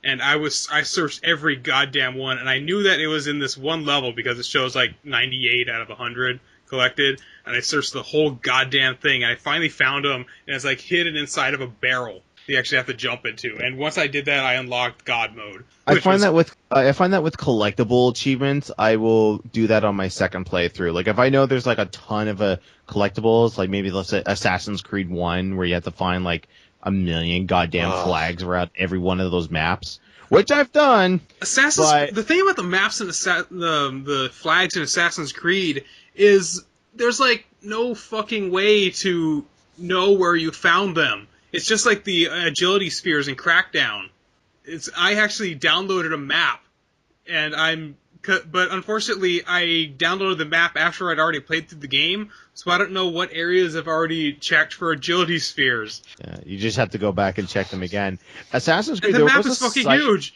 and I searched every goddamn one, and I knew that it was in this one level because it shows like 98 out of 100 collected, and I searched the whole goddamn thing, and I finally found them, and it's like hidden inside of a barrel you actually have to jump into. And once I did that, I unlocked God mode. I find that with collectible achievements, I will do that on my second playthrough. Like if I know there's like a ton of collectibles, like maybe let's say Assassin's Creed 1, where you have to find like a million goddamn flags around every one of those maps, which I've done. The thing about the maps and the flags in Assassin's Creed is there's like no fucking way to know where you found them. It's just like the agility spheres in Crackdown. I actually downloaded a map, but unfortunately I downloaded the map after I'd already played through the game, so I don't know what areas I've already checked for agility spheres. Yeah, you just have to go back and check them again. Assassin's Creed, and the map is fucking huge.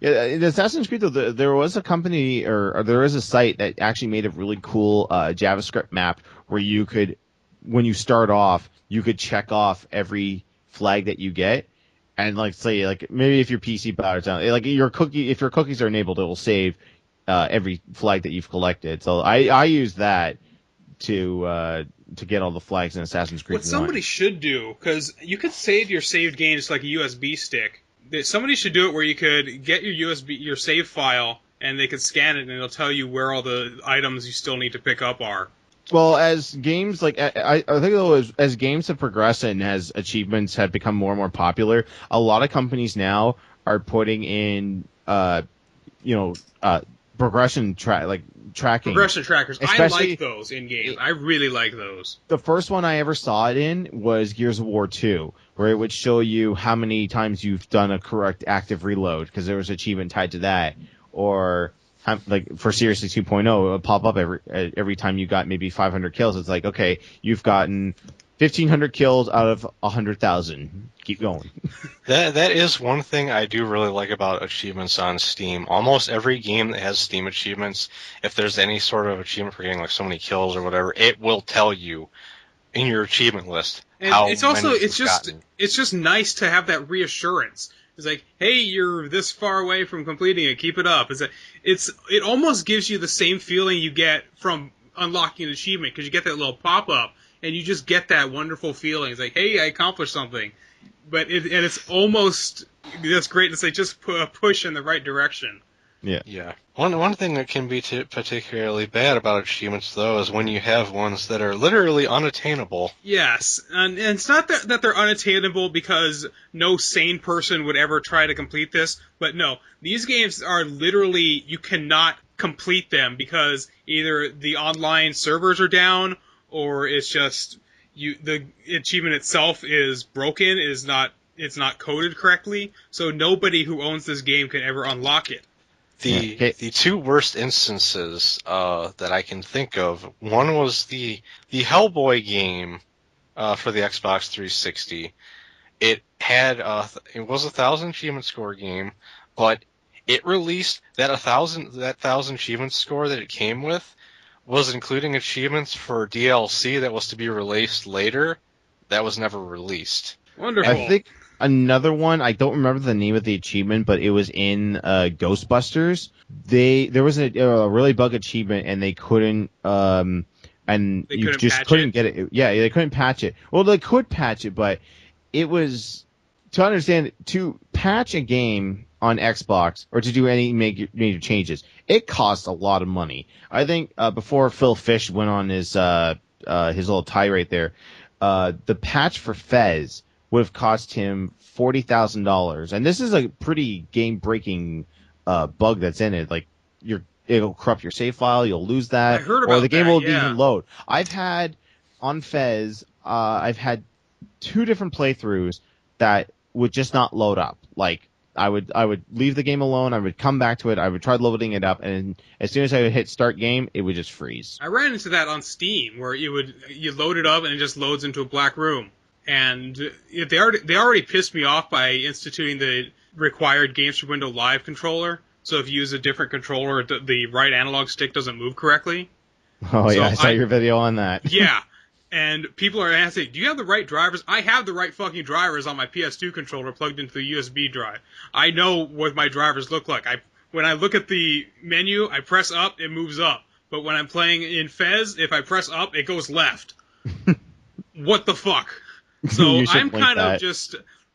Yeah, in Assassin's Creed, though, there was a company or there was a site that actually made a really cool JavaScript map where you could, when you start off, you could check off every flag that you get, and like say like maybe if your PC powers down, like if your cookies are enabled, it will save every flag that you've collected. So I use that to get all the flags in Assassin's Creed 1. What somebody should do, because you could save your saved games like a USB stick. Somebody should do it where you could get your save file, and they could scan it, and it'll tell you where all the items you still need to pick up are. Well, as games like I think though, as games have progressed and as achievements have become more and more popular, a lot of companies now are putting in progression tracking. Progression trackers. I like those in games. I really like those. The first one I ever saw it in was Gears of War 2, where it would show you how many times you've done a correct active reload, because there was an achievement tied to that. Or like for Seriously 2.0, it would pop up every time you got maybe 500 kills. It's like, okay, you've gotten 1,500 kills out of 100,000. Keep going. That is one thing I do really like about achievements on Steam. Almost every game that has Steam achievements, if there's any sort of achievement for getting like so many kills or whatever, it will tell you in your achievement list how many you've gotten. It's just nice to have that reassurance. It's like, hey, you're this far away from completing it. Keep it up. It almost gives you the same feeling you get from unlocking an achievement, because you get that little pop-up, and you just get that wonderful feeling. It's like, hey, I accomplished something. But it's almost that's great to say, just push in the right direction. Yeah. One thing that can be particularly bad about achievements, though, is when you have ones that are literally unattainable. Yes, and it's not that they're unattainable because no sane person would ever try to complete this, but no, these games are literally, you cannot complete them because either the online servers are down, or it's just the achievement itself is broken, it's not coded correctly, so nobody who owns this game can ever unlock it. The two worst instances that I can think of, one was the Hellboy game for the Xbox 360. It had it was a 1,000 achievement score game, but it released that 1,000 achievement score that it came with was including achievements for DLC that was to be released later. That was never released. Wonderful. I think another one, I don't remember the name of the achievement, but it was in Ghostbusters. There was a really bug achievement, and they couldn't couldn't get it. Yeah, they couldn't patch it. Well, they could patch it, but it was, to understand, to patch a game on Xbox or to do any major changes, it costs a lot of money. I think before Phil Fish went on his little tirade there, the patch for Fez would have cost him $40,000, and this is a pretty game-breaking bug that's in it. Like, it'll corrupt your save file, you'll lose that, I heard about or the game that, won't even load. I've had on Fez, I've had 2 different playthroughs that would just not load up. Like, I would leave the game alone, I would come back to it, I would try loading it up, and as soon as I would hit start game, it would just freeze. I ran into that on Steam, where you load it up and it just loads into a black room. And they already pissed me off by instituting the required Games for Windows Live controller. So if you use a different controller, the right analog stick doesn't move correctly. Oh, so yeah, I saw your video on that. Yeah. And people are asking, do you have the right drivers? I have the right fucking drivers on my PS2 controller plugged into the USB drive. I know what my drivers look like. When I look at the menu, I press up, it moves up. But when I'm playing in Fez, if I press up, it goes left. What the fuck? So I'm kind of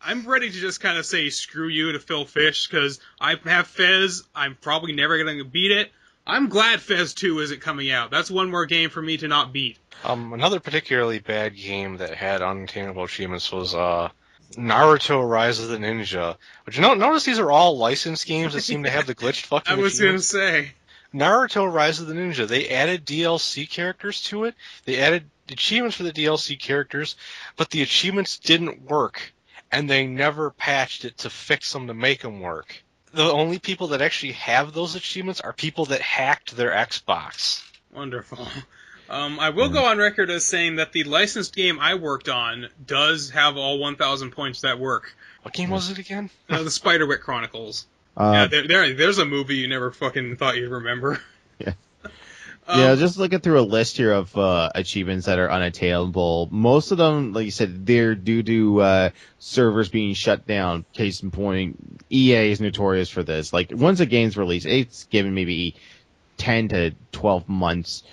I'm ready to just kind of say screw you to Phil Fish, because I have Fez. I'm probably never going to beat it. I'm glad Fez 2 isn't coming out. That's one more game for me to not beat. Another particularly bad game that had unattainable achievements was Naruto Rise of the Ninja. But notice these are all licensed games that seem to have the glitched fucking I was going to achievements. say. Naruto Rise of the Ninja, they added DLC characters to it. They added achievements for the DLC characters, but the achievements didn't work, and they never patched it to fix them to make them work. The only people that actually have those achievements are people that hacked their Xbox. Wonderful. I will go on record as saying that the licensed game I worked on does have all 1,000 points that work. What game was it again? The Spiderwick Chronicles. There's a movie you never fucking thought you'd remember. Yeah. Yeah, just looking through a list here of achievements that are unattainable. Most of them, like you said, they're due to servers being shut down. Case in point, EA is notorious for this. Like, once a game's released, it's given maybe 10 to 12 months.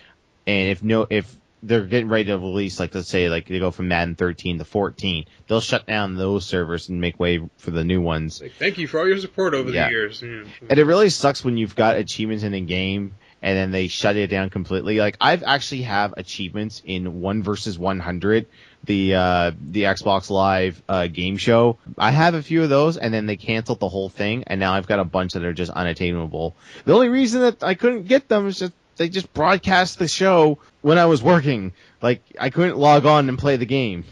And if they're getting ready to release, like, let's say, like, they go from Madden 13 to 14, they'll shut down those servers and make way for the new ones. Thank you for all your support over the years. Yeah. And it really sucks when you've got achievements in a game and then they shut it down completely. Like, I've actually have achievements in 1 versus 100, the Xbox Live game show. I have a few of those, and then they canceled the whole thing, and now I've got a bunch that are just unattainable. The only reason that I couldn't get them is just they just broadcast the show when I was working. Like, I couldn't log on and play the game.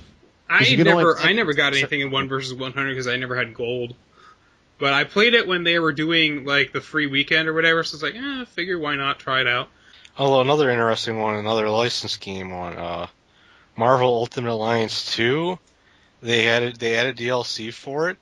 I never got anything in 1 versus 100 because I never had gold. But I played it when they were doing, like, the free weekend or whatever, so it's like, I figure why not try it out. Although another interesting one, another licensed game on Marvel Ultimate Alliance 2, they added DLC for it,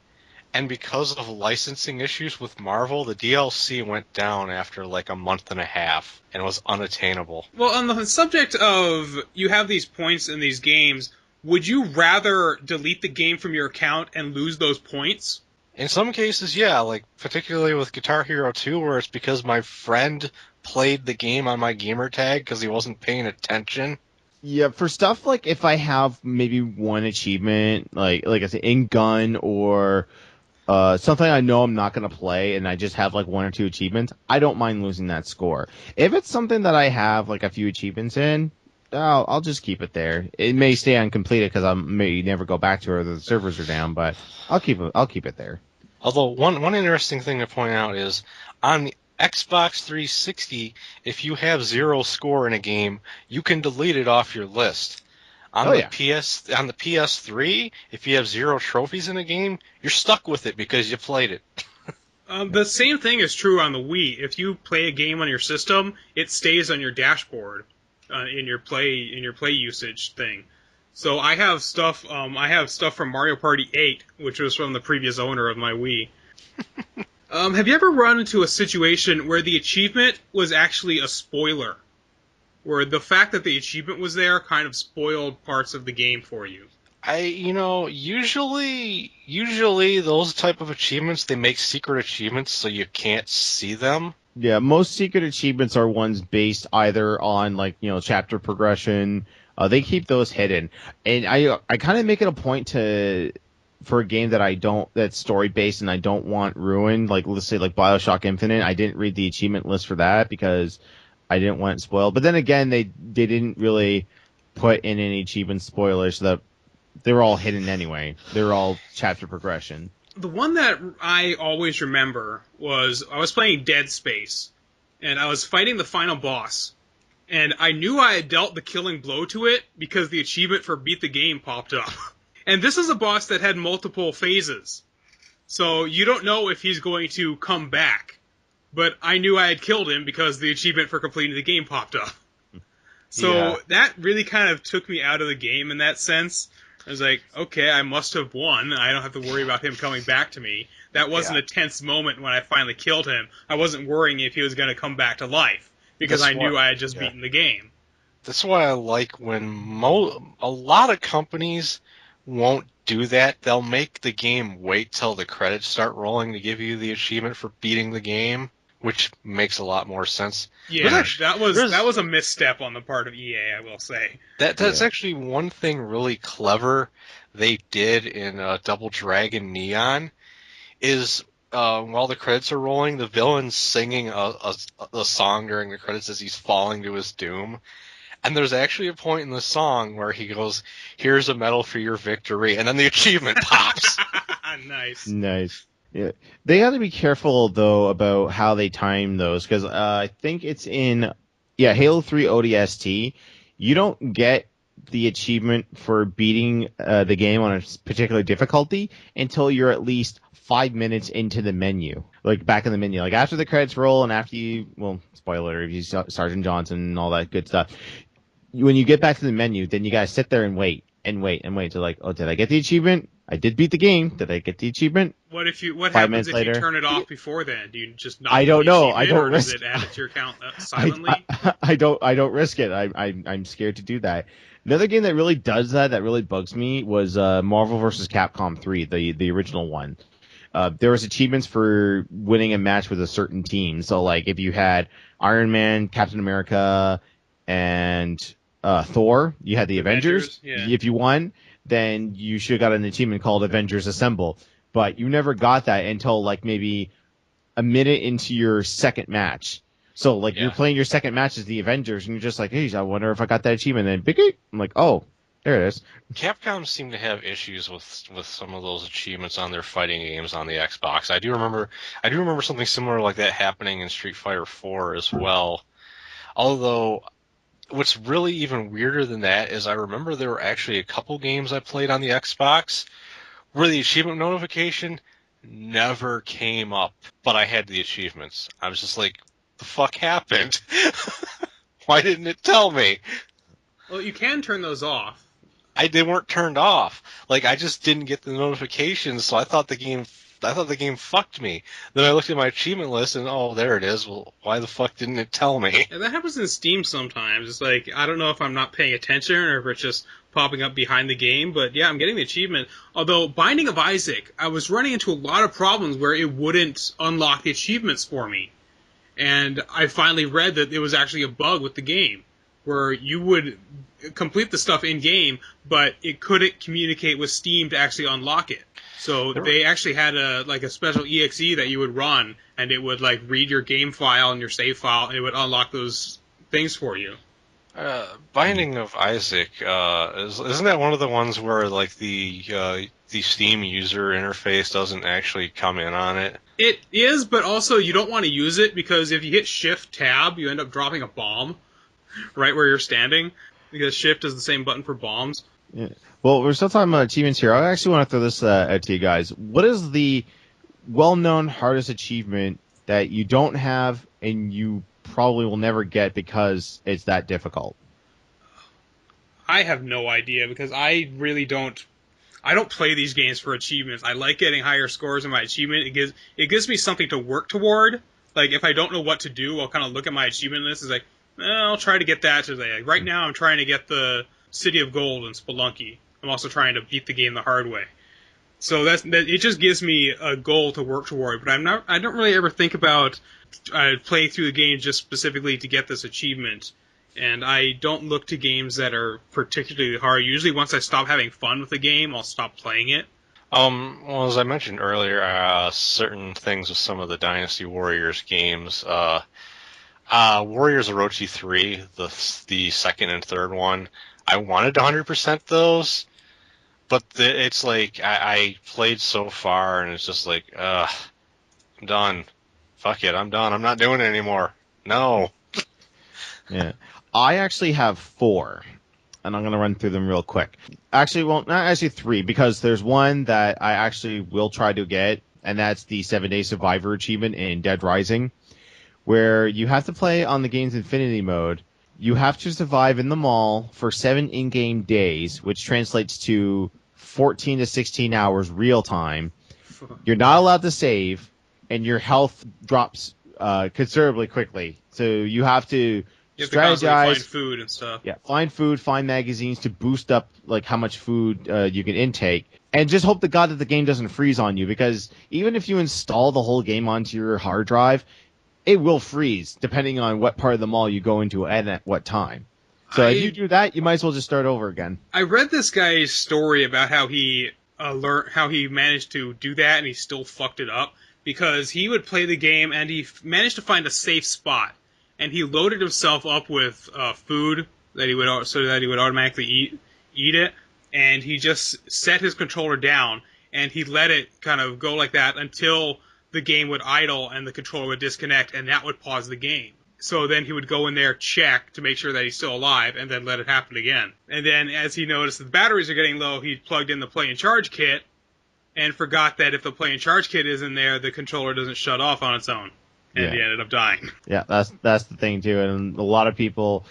and because of licensing issues with Marvel, the DLC went down after like a month and a half and was unattainable. Well, on the subject of you have these points in these games, would you rather delete the game from your account and lose those points? In some cases, yeah, like particularly with Guitar Hero 2, where it's because my friend played the game on my gamer tag because he wasn't paying attention. Yeah, for stuff like if I have maybe one achievement, like I said, in gun or something I know I'm not going to play and I just have like 1 or 2 achievements, I don't mind losing that score. If it's something that I have like a few achievements in, I'll just keep it there. It may stay uncompleted because I may never go back to it or the servers are down, but I'll keep it there. Although one interesting thing to point out is on Xbox 360, if you have 0 score in a game, you can delete it off your list. On the PS3, if you have 0 trophies in a game, you're stuck with it because you played it. The same thing is true on the Wii. If you play a game on your system, it stays on your dashboard in your play usage thing. So I have stuff. I have stuff from Mario Party 8, which was from the previous owner of my Wii. Have you ever run into a situation where the achievement was actually a spoiler? Where the fact that the achievement was there kind of spoiled parts of the game for you? Usually those type of achievements, they make secret achievements so you can't see them. Yeah, most secret achievements are ones based either on chapter progression. They keep those hidden, and I kind of make it a point for a game that's story based and I don't want ruined. Like let's say like BioShock Infinite, I didn't read the achievement list for that because I didn't want it spoiled. But then again, they didn't really put in any achievement spoilers, so that they were all hidden anyway. They were all chapter progression. The one that I always remember was I was playing Dead Space, and I was fighting the final boss, and I knew I had dealt the killing blow to it because the achievement for Beat the Game popped up. And this is a boss that had multiple phases, so you don't know if he's going to come back. But I knew I had killed him because the achievement for completing the game popped up. So that really kind of took me out of the game in that sense. I was like, okay, I must have won. I don't have to worry about him coming back to me. That wasn't a tense moment when I finally killed him. I wasn't worrying if he was going to come back to life because I knew I had just beaten the game. That's why I like when a lot of companies won't do that. They'll make the game wait till the credits start rolling to give you the achievement for beating the game, which makes a lot more sense. Yeah, that was a misstep on the part of EA, I will say. That's actually one thing really clever they did in Double Dragon Neon is while the credits are rolling, the villain's singing a song during the credits as he's falling to his doom. And there's actually a point in the song where he goes, "Here's a medal for your victory," and then the achievement pops. Nice. Yeah, they got to be careful though about how they time those because I think it's in Halo 3 ODST. You don't get the achievement for beating the game on a particular difficulty until you're at least 5 minutes into the menu, like back in the menu, like after the credits roll and after spoiler if you saw Sergeant Johnson and all that good stuff. When you get back to the menu, then you gotta sit there and wait to like, oh, did I get the achievement? I did beat the game. Did I get the achievement? What happens if you turn it off before then? Do you just not? I don't know. I don't risk. Does it add it to your account silently? I don't risk it. I'm scared to do that. Another game that really does that really bugs me was Marvel vs. Capcom 3, the original one. There was achievements for winning a match with a certain team. So like if you had Iron Man, Captain America, and Thor, you had the Avengers. Yeah. If you won, then you should have got an achievement called Avengers Assemble. But you never got that until like maybe a minute into your second match. So like you're playing your second match as the Avengers, and you're just like, hey, I wonder if I got that achievement. And then I'm like, oh, there it is. Capcom seem to have issues with some of those achievements on their fighting games on the Xbox. I do remember something similar like that happening in Street Fighter 4 as well. Although, what's really even weirder than that is I remember there were actually a couple games I played on the Xbox where the achievement notification never came up, but I had the achievements. I was just like, the fuck happened? Why didn't it tell me? Well, you can turn those off. They weren't turned off. Like, I just didn't get the notifications, so I thought the game fucked me. Then I looked at my achievement list and, oh, there it is. Well, why the fuck didn't it tell me? Yeah, that happens in Steam sometimes. It's like, I don't know if I'm not paying attention or if it's just popping up behind the game, but yeah, I'm getting the achievement. Although, Binding of Isaac, I was running into a lot of problems where it wouldn't unlock the achievements for me. And I finally read that it was actually a bug with the game, where you would complete the stuff in-game, but it couldn't communicate with Steam to actually unlock it. So they actually had a special exe that you would run, and it would like read your game file and your save file, and it would unlock those things for you. Binding of Isaac, isn't that one of the ones where like the the Steam user interface doesn't actually come in on it. It is, but also you don't want to use it because if you hit Shift-Tab, you end up dropping a bomb right where you're standing, because Shift is the same button for bombs. Yeah. Well, we're still talking about achievements here. I actually want to throw this out to you guys. What is the well-known hardest achievement that you don't have and you probably will never get because it's that difficult? I have no idea because I really don't. I don't play these games for achievements. I like getting higher scores in my achievement. It gives me something to work toward. Like if I don't know what to do, I'll kind of look at my achievement list. It's like, I'll try to get that today. Like, right now, I'm trying to get the City of Gold in Spelunky. I'm also trying to beat the game the hard way. So it just gives me a goal to work toward. But I don't really ever think about playing through the game just specifically to get this achievement. And I don't look to games that are particularly hard. Usually once I stop having fun with the game, I'll stop playing it. Well, as I mentioned earlier, certain things with some of the Dynasty Warriors games, Warriors Orochi 3, the second and third one, I wanted to 100% those, but it's like, I played so far, and it's just like, I'm done. Fuck it, I'm done. I'm not doing it anymore. No. Yeah. I actually have 4, and I'm going to run through them real quick. Actually, well, not actually 3, because there's one that I actually will try to get, and that's the 7-Day Survivor achievement in Dead Rising, where you have to play on the game's Infinity mode. You have to survive in the mall for 7 in-game days, which translates to 14 to 16 hours real time. You're not allowed to save, and your health drops considerably quickly. So you have to strategize, find food and stuff. Yeah, find food, find magazines to boost up like how much food you can intake, and just hope to God that the game doesn't freeze on you, because even if you install the whole game onto your hard drive, it will freeze depending on what part of the mall you go into and at what time. So if you do that, you might as well just start over again. I read this guy's story about how he managed to do that and he still fucked it up, because he would play the game and he managed to find a safe spot. And he loaded himself up with food that he would automatically eat it, and he just set his controller down and he let it kind of go like that until the game would idle and the controller would disconnect, and that would pause the game. So then he would go in there, check to make sure that he's still alive, and then let it happen again. And then as he noticed that the batteries are getting low, he plugged in the play and charge kit and forgot that if the play and charge kit is in there, the controller doesn't shut off on its own. And he ended up dying. Yeah, that's the thing too, and a lot of people.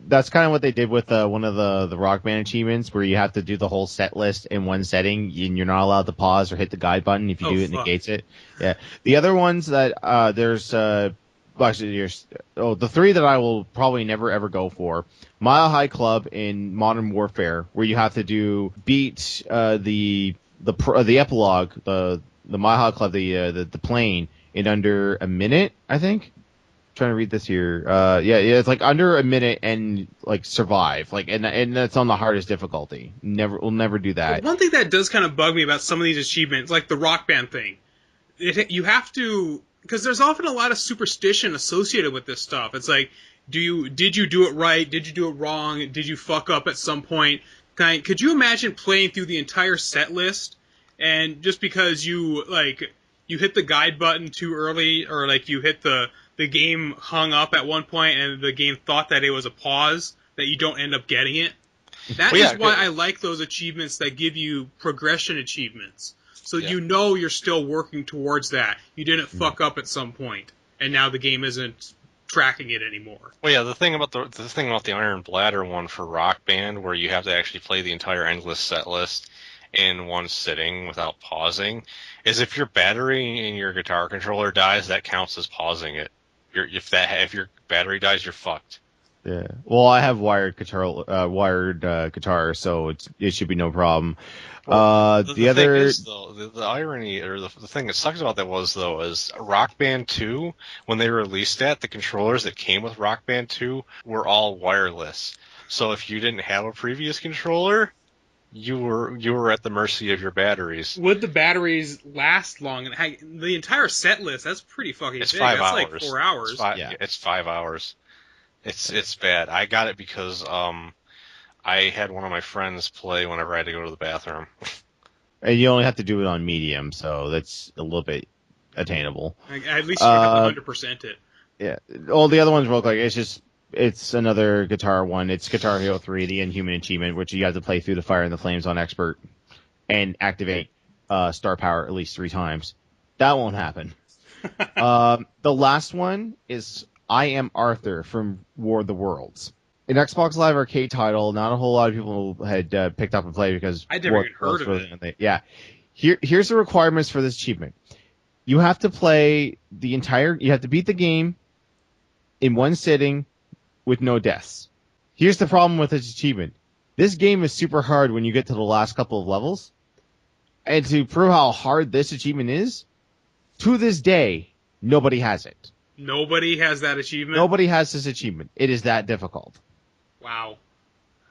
That's kind of what they did with one of the Rock Band achievements, where you have to do the whole set list in one setting, and you're not allowed to pause or hit the guide button. If you do, it negates it. Yeah. The other ones that there's the 3 that I will probably never ever go for: Mile High Club in Modern Warfare, where you have to beat the epilogue, the Mile High Club, the plane, in under a minute, I think. I'm trying to read this here. It's like under a minute and like survive. Like and that's on the hardest difficulty. We'll never do that. One thing that does kind of bug me about some of these achievements, like the Rock Band thing, you have to, because there's often a lot of superstition associated with this stuff. It's like, did you do it right? Did you do it wrong? Did you fuck up at some point? Could you imagine playing through the entire set list, and just because you hit the guide button too early, or like you hit the game hung up at one point and the game thought that it was a pause, that you don't end up getting it? That is why I like those achievements that give you progression achievements. So you know you're still working towards that. You didn't fuck up at some point, and now the game isn't tracking it anymore. Well, yeah, the thing about the Iron Bladder one for Rock Band, where you have to actually play the entire endless set list in one sitting without pausing, is if your battery in your guitar controller dies, that counts as pausing it. If your battery dies, you're fucked. Yeah. Well, I have wired guitar, so it should be no problem. Well, the other thing is, though, the irony, or the thing that sucks about that is Rock Band 2, when they released that, the controllers that came with Rock Band 2 were all wireless. So if you didn't have a previous controller, you were at the mercy of your batteries. Would the batteries last long? The entire set list, that's pretty fucking big. 5 that's hours. Like 4 hours. It's 5 hours. It's bad. I got it because I had one of my friends play whenever I had to go to the bathroom. And you only have to do it on medium, so that's a little bit attainable. At least you have to 100% it. Yeah. All the other ones look like it's another guitar one. It's Guitar Hero 3, the Inhuman Achievement, which you have to play through the Fire and the Flames on Expert and activate Star Power at least 3 times. That won't happen. The last one is I Am Arthur from War of the Worlds. An Xbox Live Arcade title, not a whole lot of people had picked up and played because I'd never even heard of it. Yeah. Here's the requirements for this achievement. You have to play you have to beat the game in one sitting with no deaths. Here's the problem with this achievement. This game is super hard when you get to the last couple of levels. And to prove how hard this achievement is, to this day, nobody has it. Nobody has that achievement? Nobody has this achievement. It is that difficult. Wow.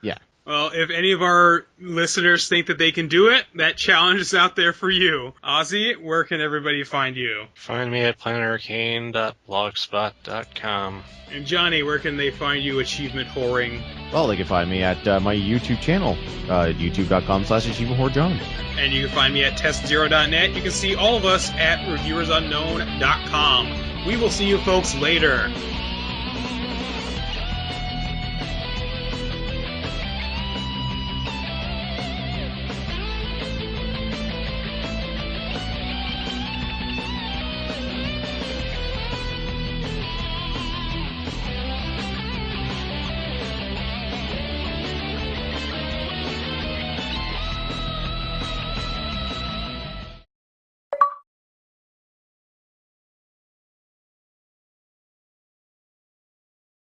Yeah. Well, if any of our listeners think that they can do it, that challenge is out there for you. Ozzie, where can everybody find you? Find me at planetarcane.blogspot.com. And Johnny, where can they find you achievement whoring? Well, they can find me at my YouTube channel, youtube.com/achievementwhorejohn. And you can find me at TestZero.net. You can see all of us at reviewersunknown.com. We will see you folks later.